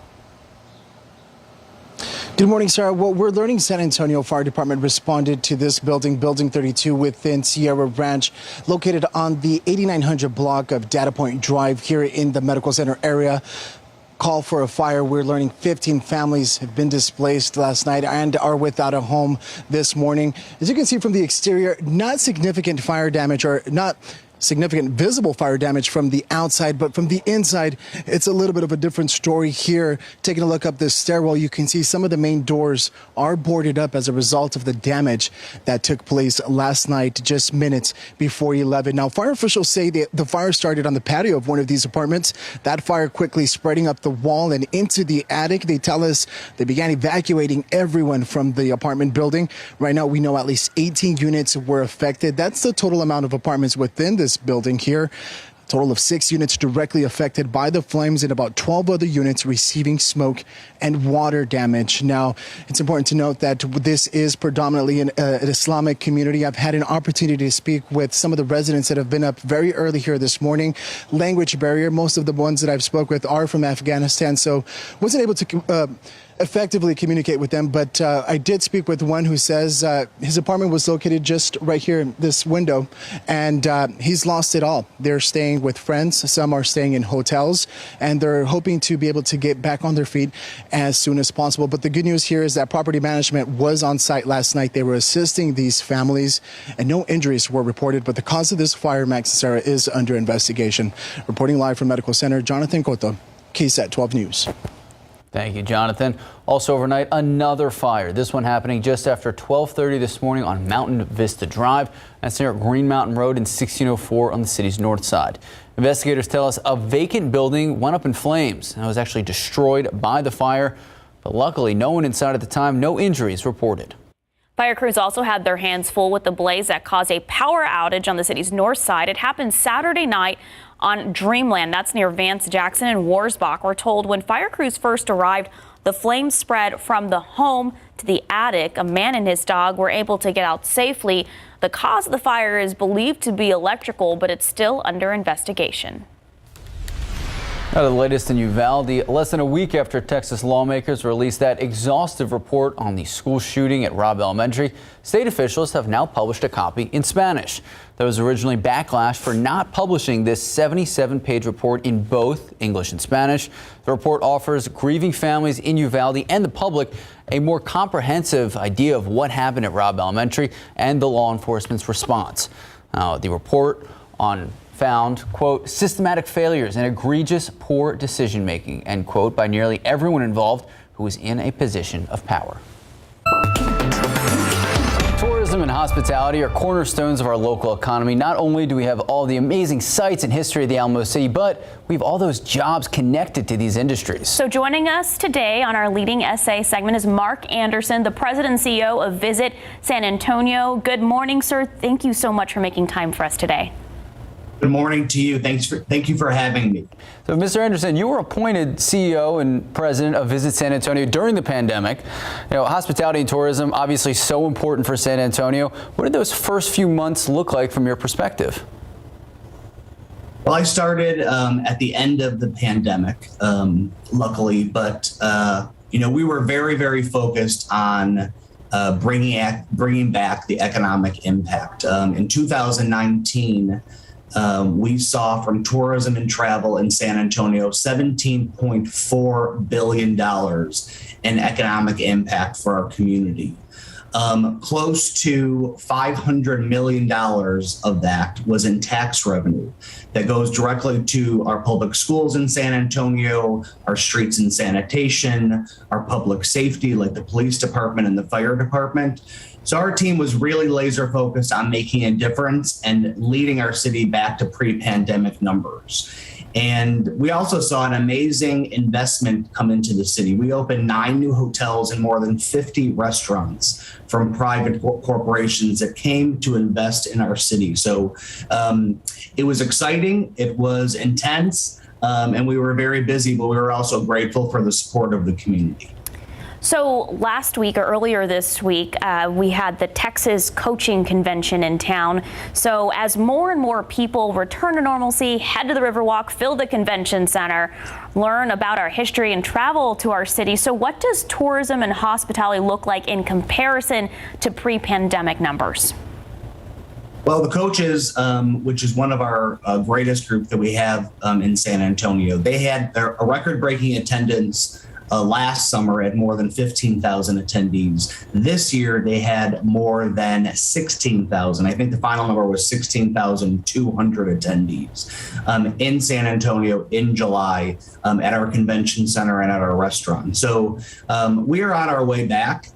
Good morning, Sarah. Well, we're learning San Antonio Fire Department responded to this building, Building 32 within Sierra Ranch, located on the 8900 block of Data Point Drive here in the medical center area. Call for a fire. We're learning 15 families have been displaced last night and are without a home this morning. As you can see from the exterior, not significant fire damage, or not significant visible fire damage from the outside, but from the inside, it's a little bit of a different story here. Taking a look up this stairwell, you can see some of the main doors are boarded up as a result of the damage that took place last night, just minutes before 11. Now, fire officials say that the fire started on the patio of one of these apartments. That fire quickly spreading up the wall and into the attic. They tell us they began evacuating everyone from the apartment building. Right now, we know at least 18 units were affected. That's the total amount of apartments within this building here. A total of 6 units directly affected by the flames and about 12 other units receiving smoke and water damage. Now, it's important to note that this is predominantly an Islamic community. I've had an opportunity to speak with some of the residents that have been up very early here this morning. Language barrier. Most of the ones that I've spoke with are from Afghanistan, so wasn't able to effectively communicate with them, but I did speak with one who says his apartment was located just right here in this window, and he's lost it all. They're staying with friends, some are staying in hotels, and they're hoping to be able to get back on their feet as soon as possible. But the good news here is that property management was on site last night. They were assisting these families, and no injuries were reported, but the cause of this fire, Max and Sarah, is under investigation. Reporting live from Medical Center, Jonathan Cotto, KSAT 12 News. Thank you, Jonathan. Also overnight, another fire. This one happening just after 12:30 this morning on Mountain Vista Drive. That's near Green Mountain Road in 1604 on the city's north side. Investigators tell us a vacant building went up in flames and was actually destroyed by the fire. But luckily, no one inside at the time, no injuries reported. Fire crews also had their hands full with the blaze that caused a power outage on the city's north side. It happened Saturday night on Dreamland. That's near Vance Jackson and Warsbach. We're told when fire crews first arrived, the flames spread from the home to the attic. A man and his dog were able to get out safely. The cause of the fire is believed to be electrical, but it's still under investigation. Now, the latest in Uvalde, less than a week after Texas lawmakers released that exhaustive report on the school shooting at Robb Elementary, state officials have now published a copy in Spanish. There was originally backlash for not publishing this 77-page report in both English and Spanish. The report offers grieving families in Uvalde and the public a more comprehensive idea of what happened at Robb Elementary and the law enforcement's response. The report found, quote, systematic failures and egregious poor decision making, end quote, by nearly everyone involved who was in a position of power. Tourism and hospitality are cornerstones of our local economy. Not only do we have all the amazing sights and history of the Alamo City, but we have all those jobs connected to these industries. So joining us today on our Leading SA segment is Mark Anderson, the president and CEO of Visit San Antonio. Good morning, sir. Thank you so much for making time for us today. Good morning to you. Thank you for having me. So, Mr. Anderson, you were appointed CEO and president of Visit San Antonio during the pandemic. You know, hospitality and tourism, obviously so important for San Antonio. What did those first few months look like from your perspective? Well, I started at the end of the pandemic, luckily, but we were very, very focused on bringing back the economic impact. In 2019. We saw from tourism and travel in San Antonio $17.4 billion in economic impact for our community. Close to $500 million of that was in tax revenue that goes directly to our public schools in San Antonio, our streets and sanitation, our public safety like the police department and the fire department. So our team was really laser focused on making a difference and leading our city back to pre-pandemic numbers. And we also saw an amazing investment come into the city. We opened 9 new hotels and more than 50 restaurants from private corporations that came to invest in our city. So it was exciting, it was intense, and we were very busy, but we were also grateful for the support of the community. So last week or earlier this week, we had the Texas Coaching Convention in town. So as more and more people return to normalcy, head to the Riverwalk, fill the convention center, learn about our history and travel to our city. So what does tourism and hospitality look like in comparison to pre-pandemic numbers? Well, the coaches, which is one of our greatest group that we have in San Antonio, they had a record-breaking attendance last summer at more than 15,000 attendees. This year, they had more than 16,000. I think the final number was 16,200 attendees in San Antonio in July at our convention center and at our restaurant. So we are on our way back.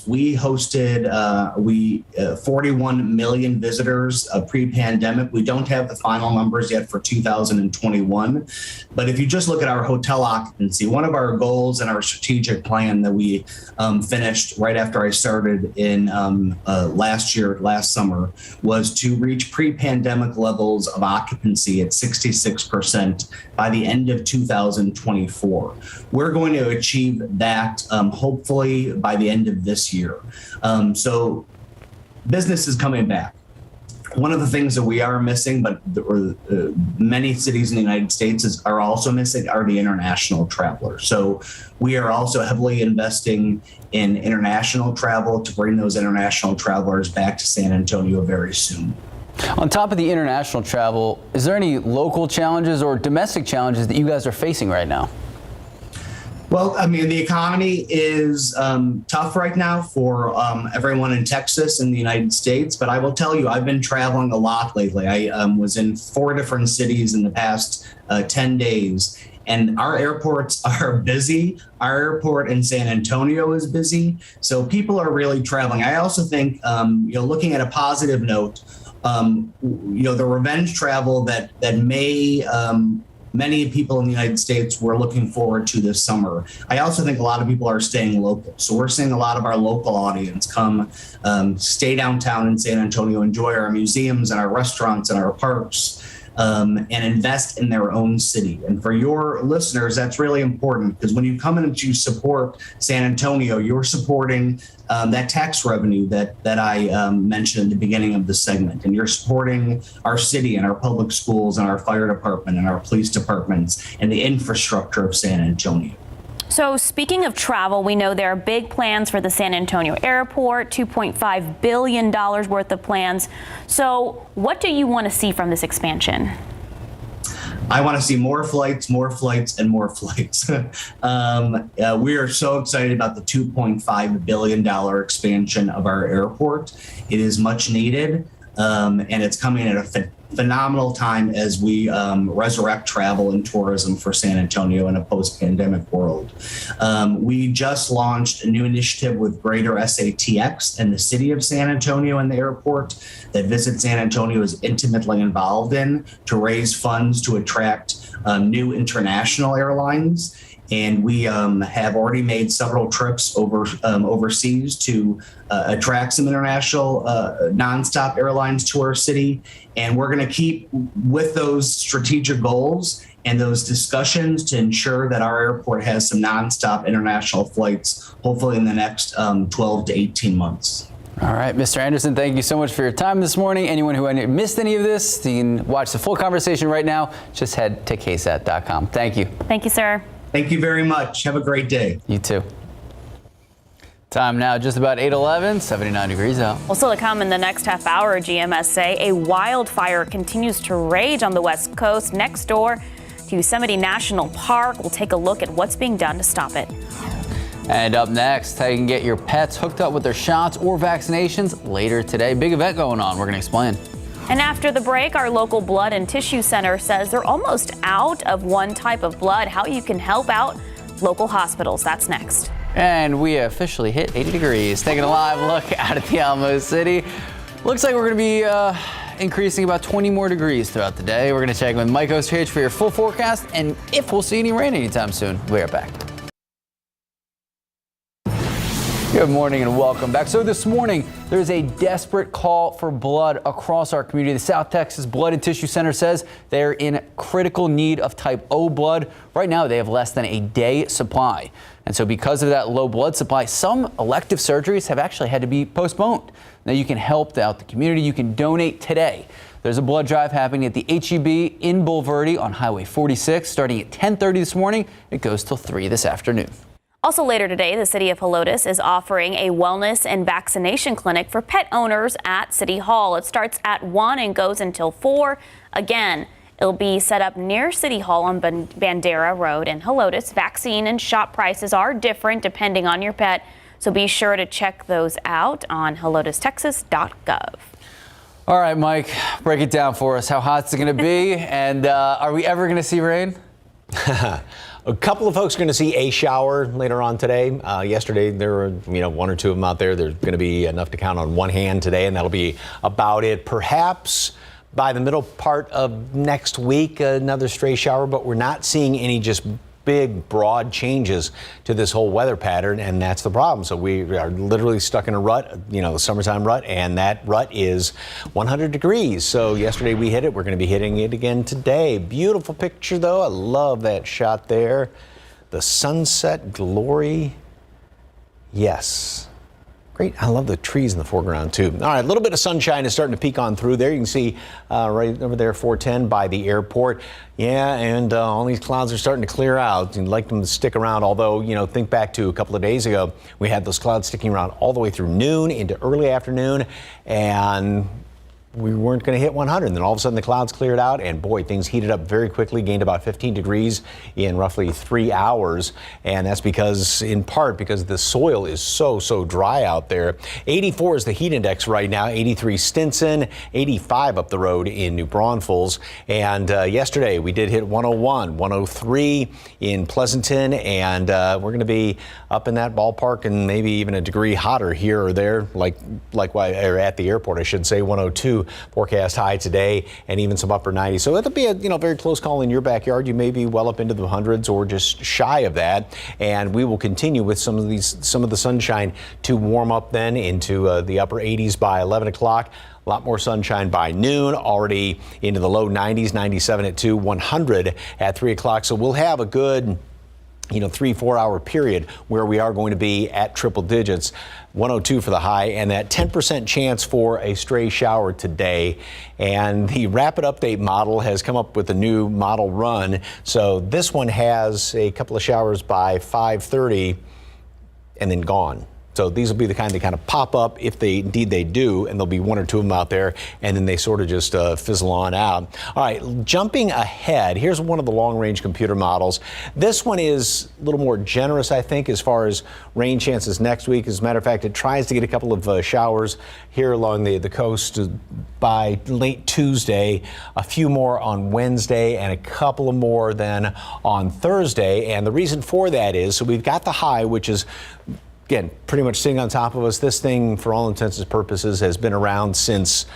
We hosted 41 million visitors pre-pandemic. We don't have the final numbers yet for 2021. But if you just look at our hotel occupancy, one of our goals in our strategic plan that we finished right after I started in last summer was to reach pre-pandemic levels of occupancy at 66% by the end of 2024. We're going to achieve that hopefully by the end of this year. So business is coming back. One of the things that we are missing, but many cities in the United States are also missing, are the international travelers. So we are also heavily investing in international travel to bring those international travelers back to San Antonio very soon. On top of the international travel, is there any local challenges or domestic challenges that you guys are facing right now? Well, I mean, the economy is tough right now for everyone in Texas and the United States. But I will tell you, I've been traveling a lot lately. I was in 4 different cities in the past 10 days. And our airports are busy. Our airport in San Antonio is busy. So people are really traveling. I also think, looking at a positive note, the revenge travel that many people in the United States were looking forward to this summer. I also think a lot of people are staying local. So we're seeing a lot of our local audience come stay downtown in San Antonio, enjoy our museums and our restaurants and our parks. and invest in their own city. And for your listeners, that's really important, because when you come in and you support San Antonio, you're supporting that tax revenue that I mentioned at the beginning of the segment. And you're supporting our city and our public schools and our fire department and our police departments and the infrastructure of San Antonio. So speaking of travel, we know there are big plans for the San Antonio airport, $2.5 billion worth of plans. So what do you want to see from this expansion? I want to see more flights, and more flights. We are so excited about the $2.5 billion expansion of our airport. It is much needed, and it's coming at a phenomenal time as we resurrect travel and tourism for San Antonio in a post-pandemic world. We just launched a new initiative with Greater SATX and the city of San Antonio and the airport that Visit San Antonio is intimately involved in, to raise funds to attract new international airlines. And we have already made several trips overseas to attract some international nonstop airlines to our city. And we're going to keep with those strategic goals and those discussions to ensure that our airport has some nonstop international flights, hopefully in the next 12 to 18 months. All right, Mr. Anderson, thank you so much for your time this morning. Anyone who missed any of this, you can watch the full conversation right now. Just head to KSAT.com. Thank you. Thank you, sir. Thank you very much. Have a great day. You too. Time now just about 8:11, 79 degrees out. Well, still to come in the next half hour, GMSA, a wildfire continues to rage on the West Coast next door to Yosemite National Park. We'll take a look at what's being done to stop it. And up next, how you can get your pets hooked up with their shots or vaccinations later today. Big event going on. We're going to explain. And after the break, our local blood and tissue center says they're almost out of one type of blood. How you can help out local hospitals. That's next. And we officially hit 80 degrees. Taking a live look out at the Alamo City. Looks like we're going to be increasing about 20 more degrees throughout the day. We're going to check with Mike Osterhage for your full forecast and if we'll see any rain anytime soon. We'll be right back. Good morning and welcome back. So this morning, there's a desperate call for blood across our community. The South Texas Blood and Tissue Center says they're in critical need of type O blood. Right now, they have less than a day supply. And so because of that low blood supply, some elective surgeries have actually had to be postponed. Now you can help out the community. You can donate today. There's a blood drive happening at the HEB in Bulverde on Highway 46 starting at 10:30 this morning. It goes till 3 this afternoon. Also later today, the city of Helotes is offering a wellness and vaccination clinic for pet owners at City Hall. It starts at 1 and goes until 4. Again, it'll be set up near City Hall on Bandera Road in Helotes. Vaccine and shot prices are different depending on your pet, so be sure to check those out on helotestexas.gov. All right, Mike, break it down for us. How hot is it going to be? And are we ever going to see rain? A couple of folks are going to see a shower later on today. Yesterday, there were one or two of them out there. There's going to be enough to count on one hand today, and that'll be about it. Perhaps by the middle part of next week, another stray shower, but we're not seeing any just big, broad changes to this whole weather pattern, and that's the problem. So we are literally stuck in a rut, the summertime rut, and that rut is 100 degrees. So yesterday we hit it. We're going to be hitting it again today. Beautiful picture, though. I love that shot there. The sunset glory. Yes. Great. I love the trees in the foreground, too. All right, a little bit of sunshine is starting to peek on through there. You can see right over there, 410 by the airport. Yeah, and all these clouds are starting to clear out. You'd like them to stick around, although, think back to a couple of days ago. We had those clouds sticking around all the way through noon into early afternoon, and we weren't going to hit 100. And then all of a sudden the clouds cleared out, and boy, things heated up very quickly, gained about 15 degrees in roughly 3 hours. And that's in part because the soil is so dry out there. 84 is the heat index right now, 83 Stinson, 85 up the road in New Braunfels. And yesterday we did hit 101, 103 in Pleasanton, and we're going to be up in that ballpark and maybe even a degree hotter here or there, like or at the airport, I should say, 102 102 forecast high today, and even some upper 90s. So it'll be a very close call in your backyard. You may be well up into the hundreds or just shy of that. And we will continue with some of the sunshine to warm up then into the upper 80s by 11 o'clock. A lot more sunshine by noon, already into the low 90s, 97 at 2, 100 at 3 o'clock. So we'll have a good 3-4 hour period where we are going to be at triple digits. 102 for the high, and that 10% chance for a stray shower today. And the rapid update model has come up with a new model run. So this one has a couple of showers by 5:30 and then gone. So these will be the kind that kind of pop up if they do, and there'll be one or two of them out there, and then they sort of just fizzle on out. All right, jumping ahead, here's one of the long-range computer models. This one is a little more generous, I think, as far as rain chances next week. As a matter of fact, it tries to get a couple of showers here along the coast by late Tuesday, a few more on Wednesday, and a couple of more then on Thursday. And the reason for that is, so we've got the high, which is again, pretty much sitting on top of us. This thing, for all intents and purposes, has been around since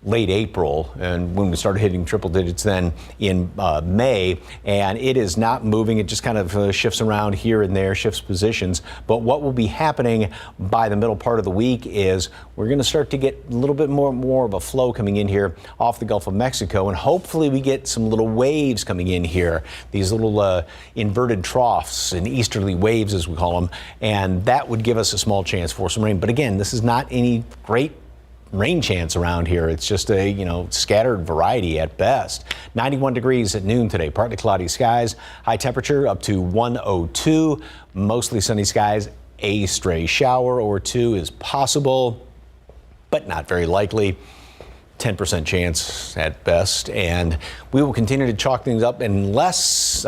late April, and when we started hitting triple digits then in May, and it is not moving. It just kind of shifts around here and there, shifts positions. But what will be happening by the middle part of the week is we're going to start to get a little bit more of a flow coming in here off the Gulf of Mexico, and hopefully we get some little waves coming in here, these little inverted troughs and easterly waves as we call them, and that would give us a small chance for some rain. But again, this is not any great rain chance around here. It's just a scattered variety at best. 91 degrees at noon today, partly cloudy skies, high temperature up to 102, mostly sunny skies. A stray shower or two is possible, but not very likely. 10% chance at best, and we will continue to chalk things up unless,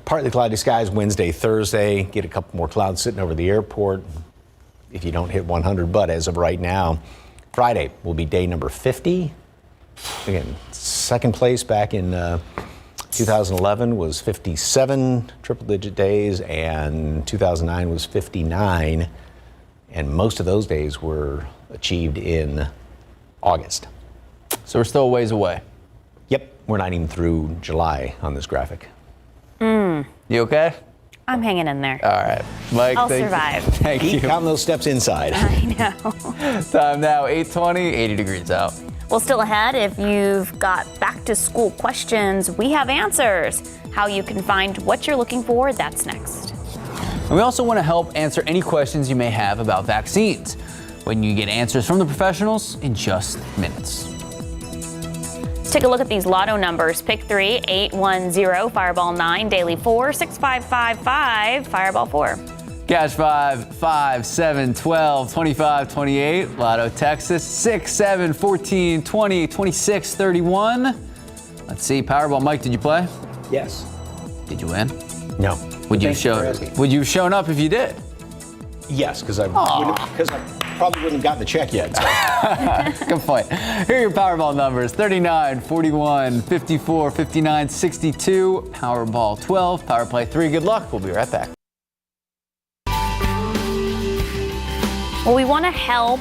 partly cloudy skies Wednesday, Thursday, get a couple more clouds sitting over the airport if you don't hit 100, but as of right now, Friday will be day number 50. Again, second place back in 2011 was 57 triple-digit days, and 2009 was 59, and most of those days were achieved in August. So we're still a ways away. Yep, we're not even through July on this graphic. You okay? I'm hanging in there. All right, Mike. I'll survive. Thank you. Keep counting those steps inside. I know. Time now, 8:20, 80 degrees out. Well, still ahead, if you've got back to school questions, we have answers. How you can find what you're looking for, that's next. And we also want to help answer any questions you may have about vaccines when you get answers from the professionals in just minutes. Let's take a look at these lotto numbers. Pick 3, 810, Fireball 9, Daily 4, 6555, Fireball 4. Cash 5, 5, 7, 12, 25, 28. Lotto Texas 6, 7, 14, 20, 26, 31. Let's see. Powerball, Mike, did you play? Yes. Did you win? No. Would you have shown up if you did? Yes, because I probably wouldn't have gotten the check yet. So. Good point. Here are your Powerball numbers: 39, 41, 54, 59, 62, Powerball 12, Power Play 3. Good luck. We'll be right back. Well, we want to help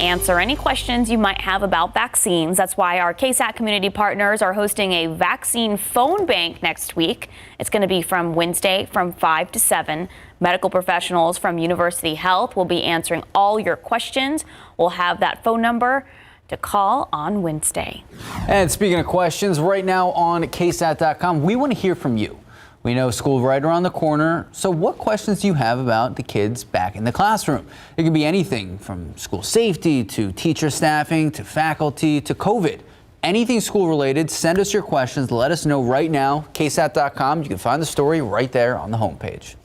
answer any questions you might have about vaccines. That's why our KSAT community partners are hosting a vaccine phone bank next week. It's going to be from Wednesday from 5 to 7. Medical professionals from University Health will be answering all your questions. We'll have that phone number to call on Wednesday. And speaking of questions, right now on KSAT.com, we want to hear from you. We know school right around the corner, so what questions do you have about the kids back in the classroom? It can be anything from school safety to teacher staffing to faculty to COVID. Anything school related, send us your questions. Let us know right now. KSAT.com. You can find the story right there on the homepage.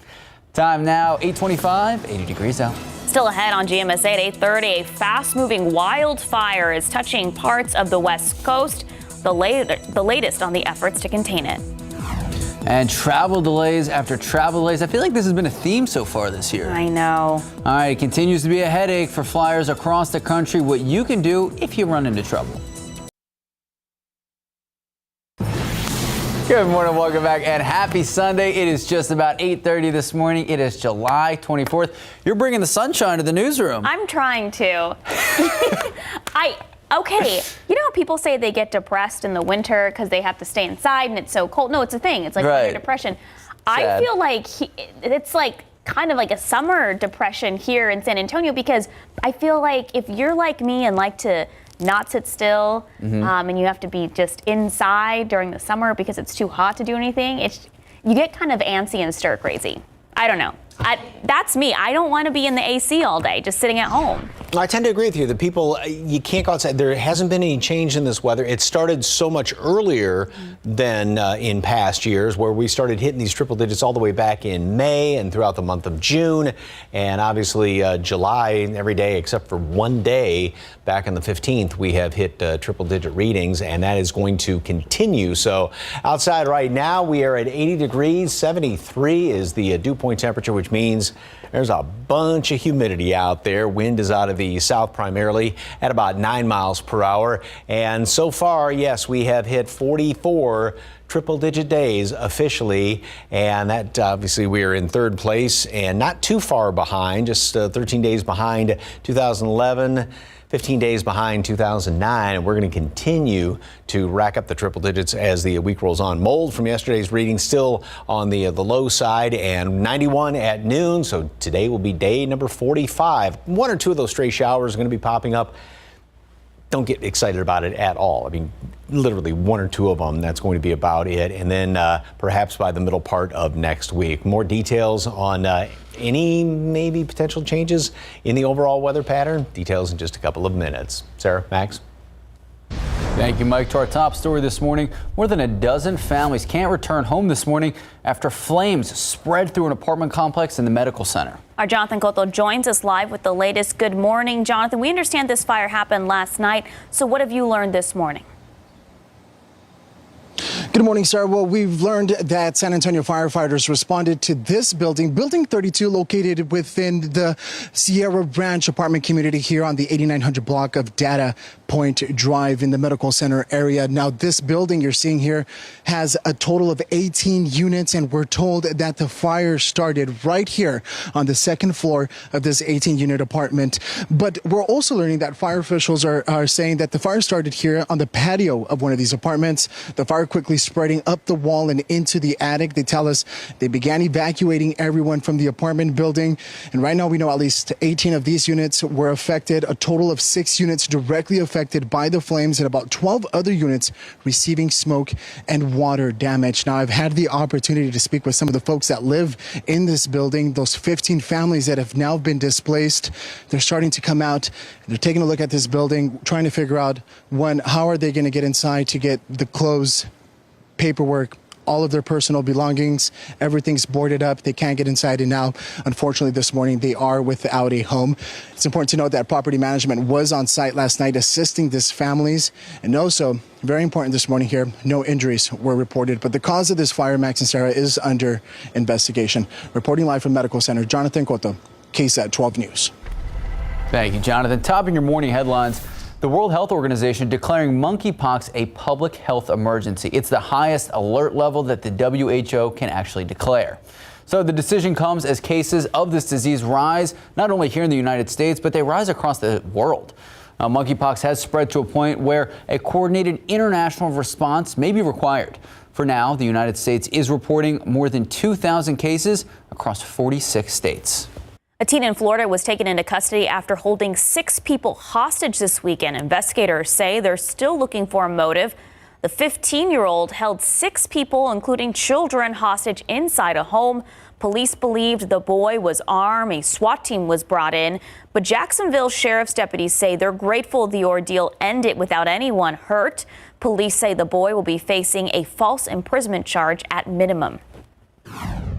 Time now, 8:25, 80 degrees out. Still ahead on GMSA at 8:30, a fast-moving wildfire is touching parts of the West Coast. The latest on the efforts to contain it. And travel delays after travel delays. I feel like this has been a theme so far this year. I know. All right, it continues to be a headache for flyers across the country. What you can do if you run into trouble. Good morning, welcome back, and happy Sunday. It is just about 8:30 this morning. It is July 24th. You're bringing the sunshine to the newsroom. I'm trying to. Okay, you know how people say they get depressed in the winter because they have to stay inside and it's so cold? No, it's a thing. It's like winter depression. I feel like it's like kind of like a summer depression here in San Antonio, because I feel like if you're like me and like to not sit still, and you have to be just inside during the summer because it's too hot to do anything, you get kind of antsy and stir crazy. I don't know. That's me. I don't want to be in the AC all day, just sitting at home. I tend to agree with you. The people, you can't go outside. There hasn't been any change in this weather. It started so much earlier than in past years, where we started hitting these triple digits all the way back in May and throughout the month of June. And obviously July, every day except for one day back on the 15th, we have hit triple digit readings, and that is going to continue. So outside right now, we are at 80 degrees. 73 is the dew point temperature, which means there's a bunch of humidity out there. Wind is out of the south primarily at about 9 miles per hour. And so far, yes, we have hit 44 triple-digit days officially, and that obviously we are in third place and not too far behind, just 13 days behind 2011. 15 days behind 2009, and we're going to continue to rack up the triple digits as the week rolls on. Mold from yesterday's reading still on the low side, and 91 at noon, so today will be day number 45. One or two of those stray showers are going to be popping up. Don't get excited about it at all. I mean, literally one or two of them, that's going to be about it. And then perhaps by the middle part of next week. More details on any maybe potential changes in the overall weather pattern. Details in just a couple of minutes. Sarah, Max. Thank you, Mike. To our top story this morning, more than a dozen families can't return home this morning after flames spread through an apartment complex in the medical center. Our Jonathan Cotto joins us live with the latest. Good morning, Jonathan. We understand this fire happened last night. So what have you learned this morning? Good morning, Sarah. Well, we've learned that San Antonio firefighters responded to this building, Building 32, located within the Sierra Branch apartment community here on the 8900 block of Data Point Drive in the medical center area. Now, this building you're seeing here has a total of 18 units, and we're told that the fire started right here on the second floor of this 18-unit apartment. But we're also learning that fire officials are saying that the fire started here on the patio of one of these apartments. The fire quickly spreading up the wall and into the attic. They tell us they began evacuating everyone from the apartment building. And right now we know at least 18 of these units were affected, a total of 6 units directly affected by the flames, and about 12 other units receiving smoke and water damage. Now, I've had the opportunity to speak with some of the folks that live in this building, those 15 families that have now been displaced. They're starting to come out. They're taking a look at this building, trying to figure out, how are they going to get inside to get the clothes, paperwork, all of their personal belongings. Everything's boarded up. They can't get inside. And now, unfortunately, this morning, they are without a home. It's important to note that property management was on site last night assisting these families. And also, very important this morning here, no injuries were reported. But the cause of this fire, Max and Sarah, is under investigation. Reporting live from Medical Center, Jonathan Cotto, KSAT 12 News. Thank you, Jonathan. Topping your morning headlines, the World Health Organization declaring monkeypox a public health emergency. It's the highest alert level that the WHO can actually declare. So the decision comes as cases of this disease rise, not only here in the United States, but they rise across the world. Now, monkeypox has spread to a point where a coordinated international response may be required. For now, the United States is reporting more than 2,000 cases across 46 states. A teen in Florida was taken into custody after holding 6 people hostage this weekend. Investigators say they're still looking for a motive. The 15-year-old held 6 people, including children, hostage inside a home. Police believed the boy was armed. A SWAT team was brought in. But Jacksonville Sheriff's deputies say they're grateful the ordeal ended without anyone hurt. Police say the boy will be facing a false imprisonment charge at minimum.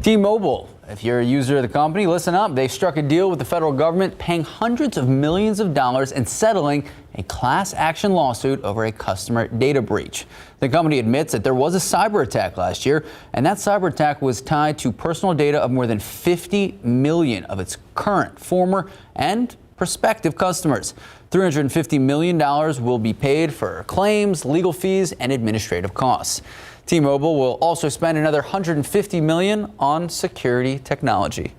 T-Mobile, if you're a user of the company, listen up. They struck a deal with the federal government, paying hundreds of millions of dollars and settling a class action lawsuit over a customer data breach. The company admits that there was a cyber attack last year, and that cyber attack was tied to personal data of more than 50 million of its current, former, and prospective customers. $350 million will be paid for claims, legal fees, and administrative costs. T-Mobile will also spend another $150 million on security technology.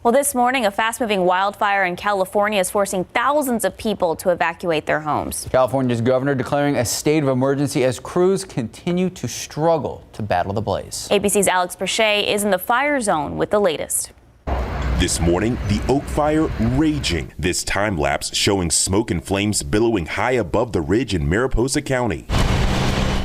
Well, this morning, a fast-moving wildfire in California is forcing thousands of people to evacuate their homes. California's governor declaring a state of emergency as crews continue to struggle to battle the blaze. ABC's Alex Perche is in the fire zone with the latest. This morning, the Oak Fire raging. This time lapse showing smoke and flames billowing high above the ridge in Mariposa County.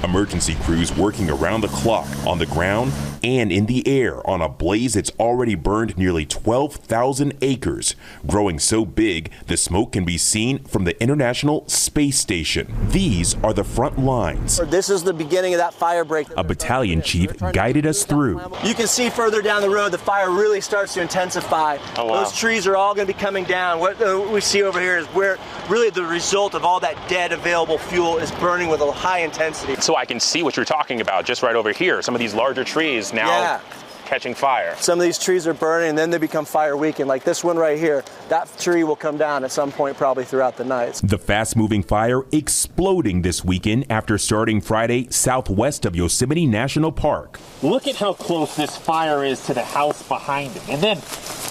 Emergency crews working around the clock on the ground and in the air on a blaze that's already burned nearly 12,000 acres, growing so big the smoke can be seen from the International Space Station. These are the front lines. This is the beginning of that fire break. A battalion chief guided us through. You can see further down the road the fire really starts to intensify. Oh, wow. Those trees are all going to be coming down. What we see over here is where really the result of all that dead available fuel is burning with a high intensity. So I can see what you're talking about just right over here. Some of these larger trees now catching fire. Some of these trees are burning and then they become fire weakened. Like this one right here, that tree will come down at some point probably throughout the night. The fast-moving fire exploding this weekend after starting Friday southwest of Yosemite National Park. Look at how close this fire is to the house behind it. And then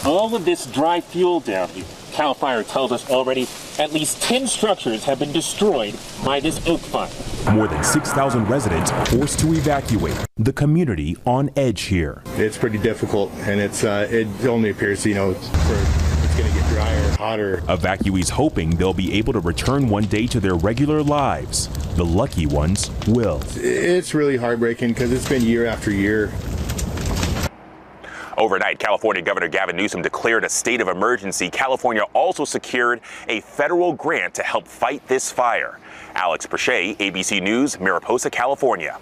all of this dry fuel down here. CAL FIRE tells us already at least 10 structures have been destroyed by this oak fire. More than 6,000 residents forced to evacuate. The community on edge here. It's pretty difficult, and it only appears, it's going to get drier, hotter. Evacuees hoping they'll be able to return one day to their regular lives. The lucky ones will. It's really heartbreaking because it's been year after year. Overnight, California Governor Gavin Newsom declared a state of emergency. California also secured a federal grant to help fight this fire. Alex Perche, ABC News, Mariposa, California.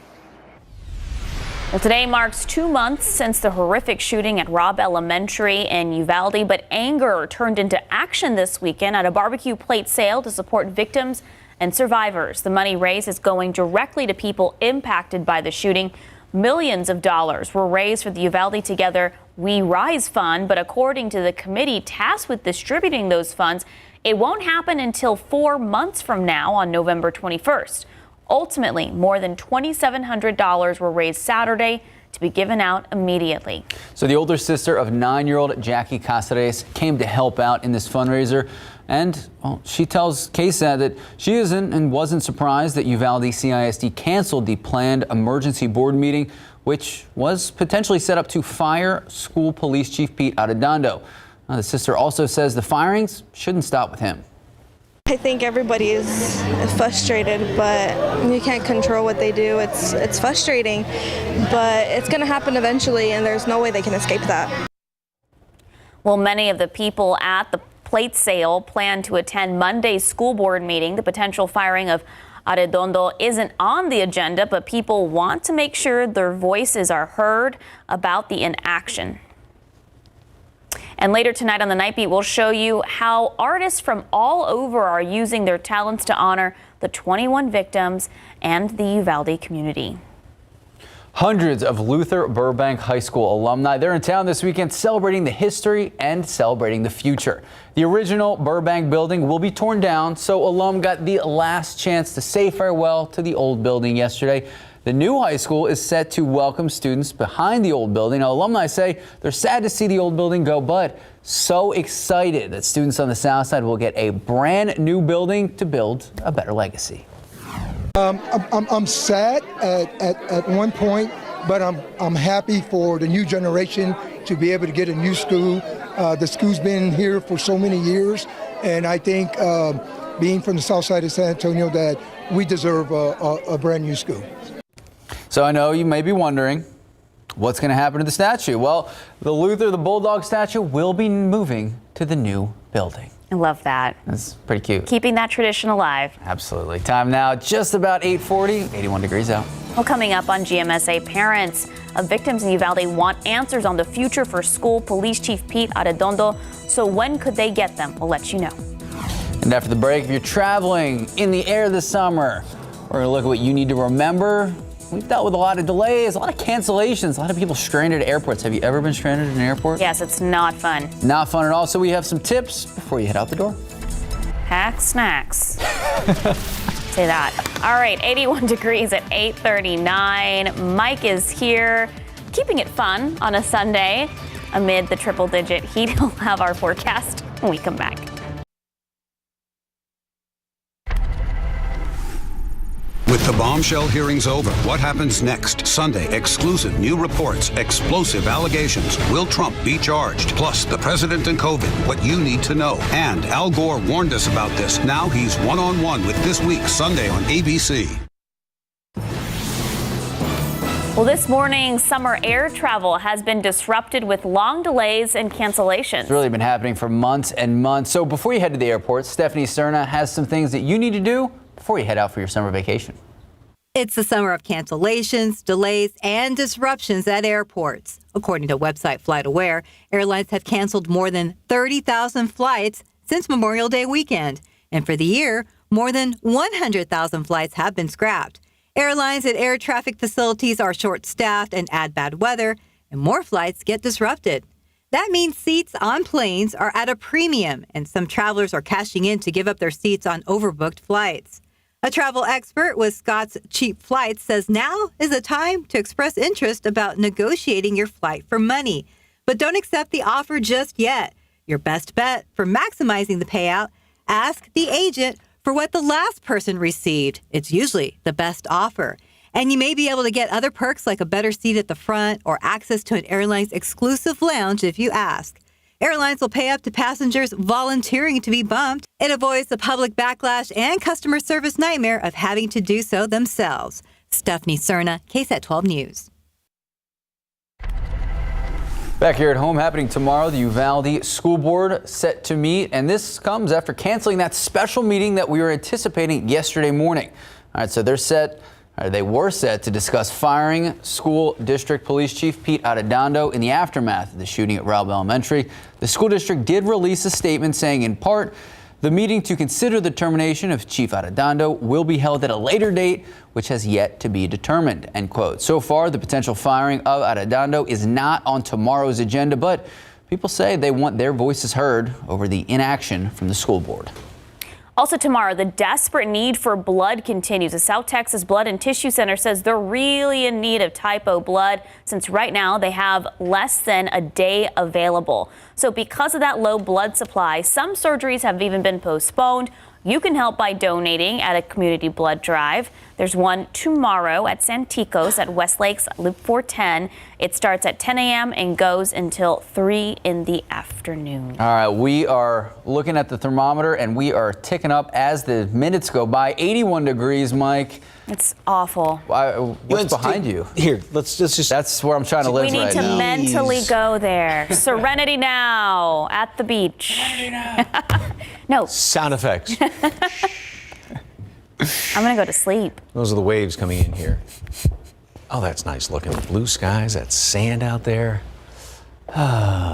Well, today marks 2 months since the horrific shooting at Robb Elementary in Uvalde, but anger turned into action this weekend at a barbecue plate sale to support victims and survivors. The money raised is going directly to people impacted by the shooting. Millions of dollars were raised for the Uvalde Together We Rise Fund, but according to the committee tasked with distributing those funds, it won't happen until 4 months from now on November 21st. Ultimately, more than $2,700 were raised Saturday to be given out immediately. So the older sister of 9-year-old Jackie Casares came to help out in this fundraiser. And she tells KSAT that she isn't and wasn't surprised that Uvalde CISD canceled the planned emergency board meeting, which was potentially set up to fire School Police Chief Pete Arredondo. The sister also says the firings shouldn't stop with him. I think everybody is frustrated, but you can't control what they do. It's frustrating, but it's going to happen eventually, and there's no way they can escape that. Well, many of the people at the plate sale plan to attend Monday's school board meeting. The potential firing of Arredondo isn't on the agenda, but people want to make sure their voices are heard about the inaction. And later tonight on the Night Beat, we'll show you how artists from all over are using their talents to honor the 21 victims and the Uvalde community. Hundreds of Luther Burbank High School alumni, they're in town this weekend celebrating the history and celebrating the future. The original Burbank building will be torn down, so alum got the last chance to say farewell to the old building yesterday. The new high school is set to welcome students behind the old building. Now, alumni say they're sad to see the old building go, but so excited that students on the south side will get a brand new building to build a better legacy. I'm sad at one point, but I'm happy for the new generation to be able to get a new school. The school's been here for so many years, and I think being from the south side of San Antonio that we deserve a brand new school. So I know you may be wondering what's going to happen to the statue. Well, the Luther the Bulldog statue will be moving to the new building. I love that. That's pretty cute. Keeping that tradition alive. Absolutely. Time now, just about 8:40, 81 degrees out. Well, coming up on GMSA, parents of victims in Uvalde want answers on the future for School Police Chief Pete Arredondo. So when could they get them? We'll let you know. And after the break, if you're traveling in the air this summer, we're going to look at what you need to remember. We've dealt with a lot of delays, a lot of cancellations, a lot of people stranded at airports. Have you ever been stranded at an airport? Yes, it's not fun. Not fun at all. So we have some tips before you head out the door. Pack snacks. Say that. All right, 81 degrees at 8:39. Mike is here, keeping it fun on a Sunday. amid the triple-digit heat. We'll have our forecast when we come back. With the bombshell hearings over, what happens next? Sunday, exclusive new reports, explosive allegations. Will Trump be charged? Plus, the president and COVID, what you need to know. And Al Gore warned us about this. Now he's one-on-one with This Week, Sunday on ABC. Well, this morning, summer air travel has been disrupted with long delays and cancellations. It's really been happening for months and months. So before you head to the airport, Stephanie Serna has some things that you need to do before you head out for your summer vacation. It's the summer of cancellations, delays, and disruptions at airports. According to website FlightAware, airlines have canceled more than 30,000 flights since Memorial Day weekend. And for the year, more than 100,000 flights have been scrapped. Airlines at air traffic facilities are short-staffed and add bad weather, and more flights get disrupted. That means seats on planes are at a premium, and some travelers are cashing in to give up their seats on overbooked flights. A travel expert with Scott's Cheap Flights says now is the time to express interest about negotiating your flight for money. But don't accept the offer just yet. Your best bet for maximizing the payout, ask the agent for what the last person received. It's usually the best offer. And you may be able to get other perks like a better seat at the front or access to an airline's exclusive lounge if you ask. Airlines will pay up to passengers volunteering to be bumped. It avoids the public backlash and customer service nightmare of having to do so themselves. Stephanie Serna, KSAT 12 News. Back here at home, happening tomorrow, the Uvalde School Board set to meet, and this comes after canceling that special meeting that we were anticipating yesterday morning. All right, so they were set to discuss firing School District Police Chief Pete Arredondo in the aftermath of the shooting at Uvalde Elementary. The school district did release a statement saying, in part, the meeting to consider the termination of Chief Arredondo will be held at a later date, which has yet to be determined, end quote. So far, the potential firing of Arredondo is not on tomorrow's agenda, but people say they want their voices heard over the inaction from the school board. Also tomorrow, the desperate need for blood continues. The South Texas Blood and Tissue Center says they're really in need of Type O blood since right now they have less than a day available. So because of that low blood supply, some surgeries have even been postponed. You can help by donating at a community blood drive. There's one tomorrow at Santikos at Westlake's Loop 410. It starts at 10 a.m. and goes until 3 in the afternoon. All right, we are looking at the thermometer and we are ticking up as the minutes go by. 81 degrees, Mike. It's awful. What's behind you? Here, let's just. That's where I'm trying to live right now. We need to mentally go there. Serenity now at the beach. Serenity now. No. Sound effects. I'm going to go to sleep. Those are the waves coming in here. Oh, that's nice looking. Blue skies, that sand out there.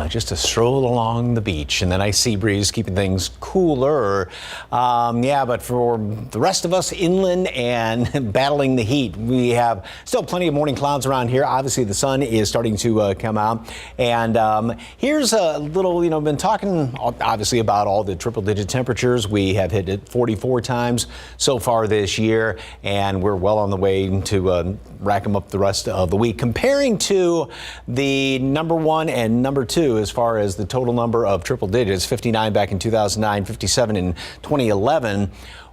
Just a stroll along the beach and the nice sea breeze keeping things cooler. But for the rest of us inland and battling the heat, we have still plenty of morning clouds around here. Obviously, the sun is starting to come out. And here's a little, been talking obviously about all the triple-digit temperatures. We have hit it 44 times so far this year, and we're well on the way to rack them up the rest of the week. Comparing to the number one and number two as far as the total number of triple digits, 59 back in 2009, 57 in 2011,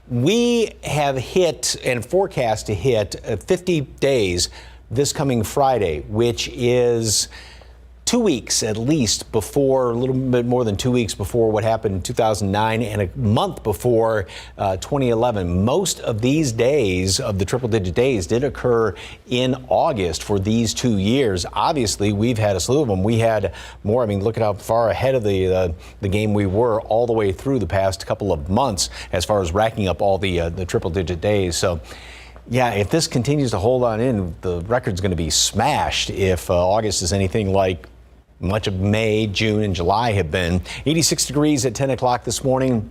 we have hit and forecast to hit 50 days this coming Friday, which is 2 weeks at least before, a little bit more than 2 weeks before what happened in 2009 and a month before 2011. Most of these days, of the triple-digit days, did occur in August for these 2 years. Obviously, we've had a slew of them. We had more. I mean, look at how far ahead of the game we were all the way through the past couple of months as far as racking up all the triple-digit days. So, yeah, if this continues to hold on in, the record's going to be smashed if August is anything like much of May, June, and July have been. 86 degrees at 10 o'clock this morning,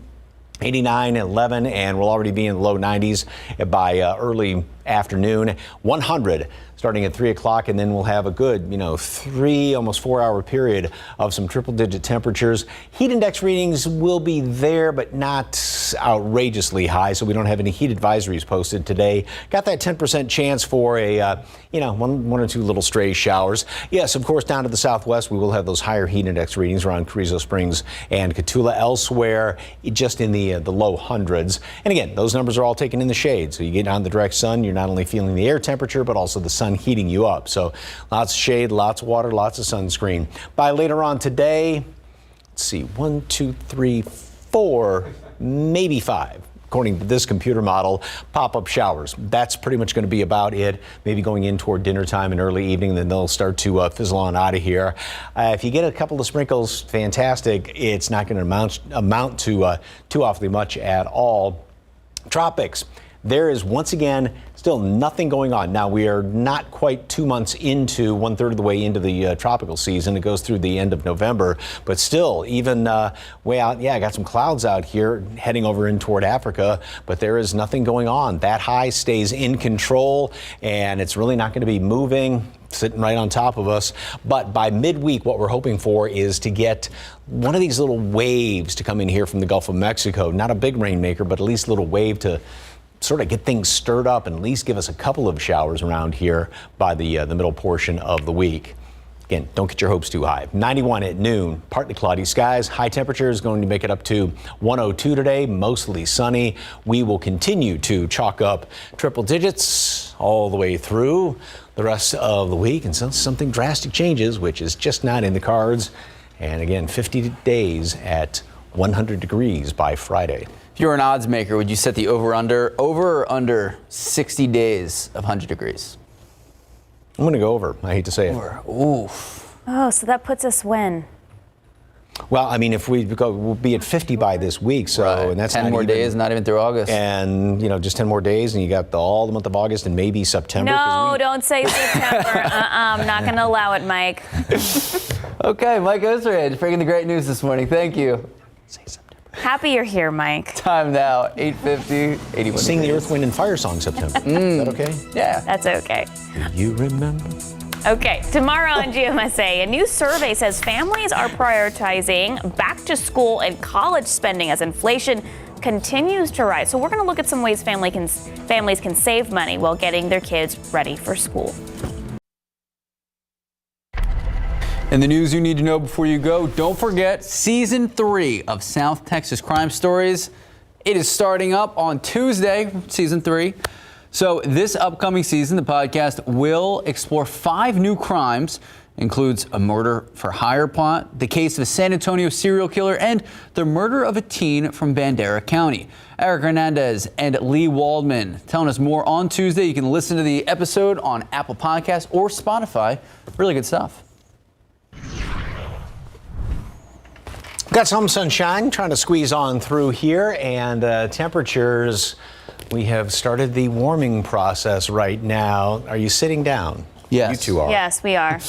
89 at 11, and we'll already be in the low 90s by early afternoon. 100 starting at 3 o'clock, and then we'll have a good, 3, almost 4 hour period of some triple-digit temperatures. Heat index readings will be there, but not outrageously high, so we don't have any heat advisories posted today. Got that 10% chance for a, one or two little stray showers. Yes, of course, down to the southwest, we will have those higher heat index readings around Carrizo Springs and Cotulla. Elsewhere, just in the low hundreds. And again, those numbers are all taken in the shade. So you get on the direct sun, you're not only feeling the air temperature, but also the sun heating you up. So lots of shade, lots of water, lots of sunscreen. By later on today, let's see, 1, 2, 3, 4, maybe 5. According to this computer model, pop-up showers. That's pretty much going to be about it. Maybe going in toward dinner time and early evening, then they'll start to fizzle on out of here. If you get a couple of sprinkles, fantastic. It's not going to amount to too awfully much at all. Tropics. There is once again still nothing going on. Now, we are not quite 2 months into, 1/3 of the way into the tropical season. It goes through the end of November, but still, even way out, I got some clouds out here heading over in toward Africa, but there is nothing going on. That high stays in control, and it's really not going to be moving, sitting right on top of us. But by midweek, what we're hoping for is to get one of these little waves to come in here from the Gulf of Mexico. Not a big rainmaker, but at least a little wave to sort of get things stirred up and at least give us a couple of showers around here by the middle portion of the week. Again, don't get your hopes too high. 91 at noon, partly cloudy skies. High temperature is going to make it up to 102 today, mostly sunny. We will continue to chalk up triple digits all the way through the rest of the week until something drastic changes, which is just not in the cards. And again, 50 days at 100 degrees by Friday. If you were an odds maker, would you set the over or under 60 days of 100 degrees? I'm going to go over. I hate to say it. Ooh. Oh, so that puts us when? Well, I mean, if we go, we'll be at 50 by this week, so Right. and that's 10 not more even, days, not even through August. And just 10 more days, and you got all the month of August and maybe September. No, don't say September. I'm not going to allow it, Mike. Okay, Mike Osterhage, bringing the great news this morning. Thank you. Happy you're here, Mike. Time now, 8:50, 81 Sing the degrees. Earth, Wind, and Fire song, September. Is that okay? Yeah. That's okay. Do you remember? Okay, tomorrow on GMSA, a new survey says families are prioritizing back to school and college spending as inflation continues to rise. So we're going to look at some ways families can save money while getting their kids ready for school. And the news you need to know before you go, don't forget Season 3 of South Texas Crime Stories. It is starting up on Tuesday, Season 3. So this upcoming season, the podcast will explore 5 new crimes, includes a murder for hire plot, the case of a San Antonio serial killer, and the murder of a teen from Bandera County. Eric Hernandez and Lee Waldman telling us more on Tuesday. You can listen to the episode on Apple Podcasts or Spotify. Really good stuff. Got some sunshine trying to squeeze on through here, and temperatures, we have started the warming process right now. Are you sitting down? Yes. You two are. Yes, we are.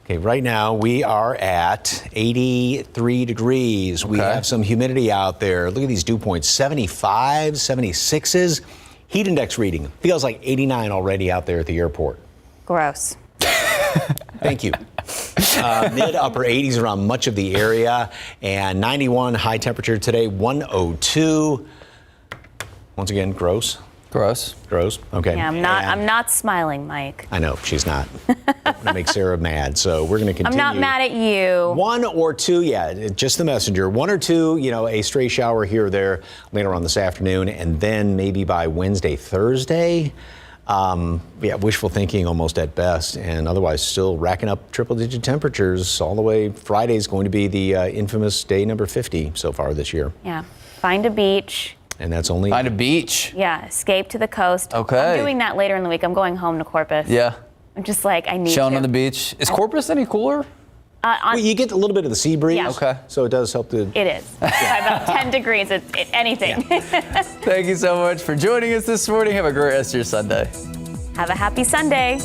Okay, right now we are at 83 degrees. We have some humidity out there. Look at these dew points, 75, 76s. Heat index reading feels like 89 already out there at the airport. Gross. Thank you. Mid upper 80s around much of the area, and 91 high temperature today, 102. Once again, gross. Gross. Gross. Okay. Yeah, I'm not smiling, Mike. I know she's not. That makes Sarah mad. So we're going to continue. I'm not mad at you. 1 or 2, just the messenger. 1 or 2, a stray shower here or there later on this afternoon, and then maybe by Wednesday, Thursday. Wishful thinking almost at best, and otherwise still racking up triple-digit temperatures all the way. Friday's going to be the infamous day number 50 so far this year. Yeah. Find a beach. And that's only... Find a beach. Yeah, escape to the coast. Okay. I'm doing that later in the week. I'm going home to Corpus. Yeah. I'm just like, I need Chilling to. on the beach. Is Corpus any cooler? Well, you get a little bit of the sea breeze. Yeah. Okay. So it does help to... It is. By about 10 degrees, anything. Yeah. Thank you so much for joining us this morning. Have a great rest of your Sunday. Have a happy Sunday.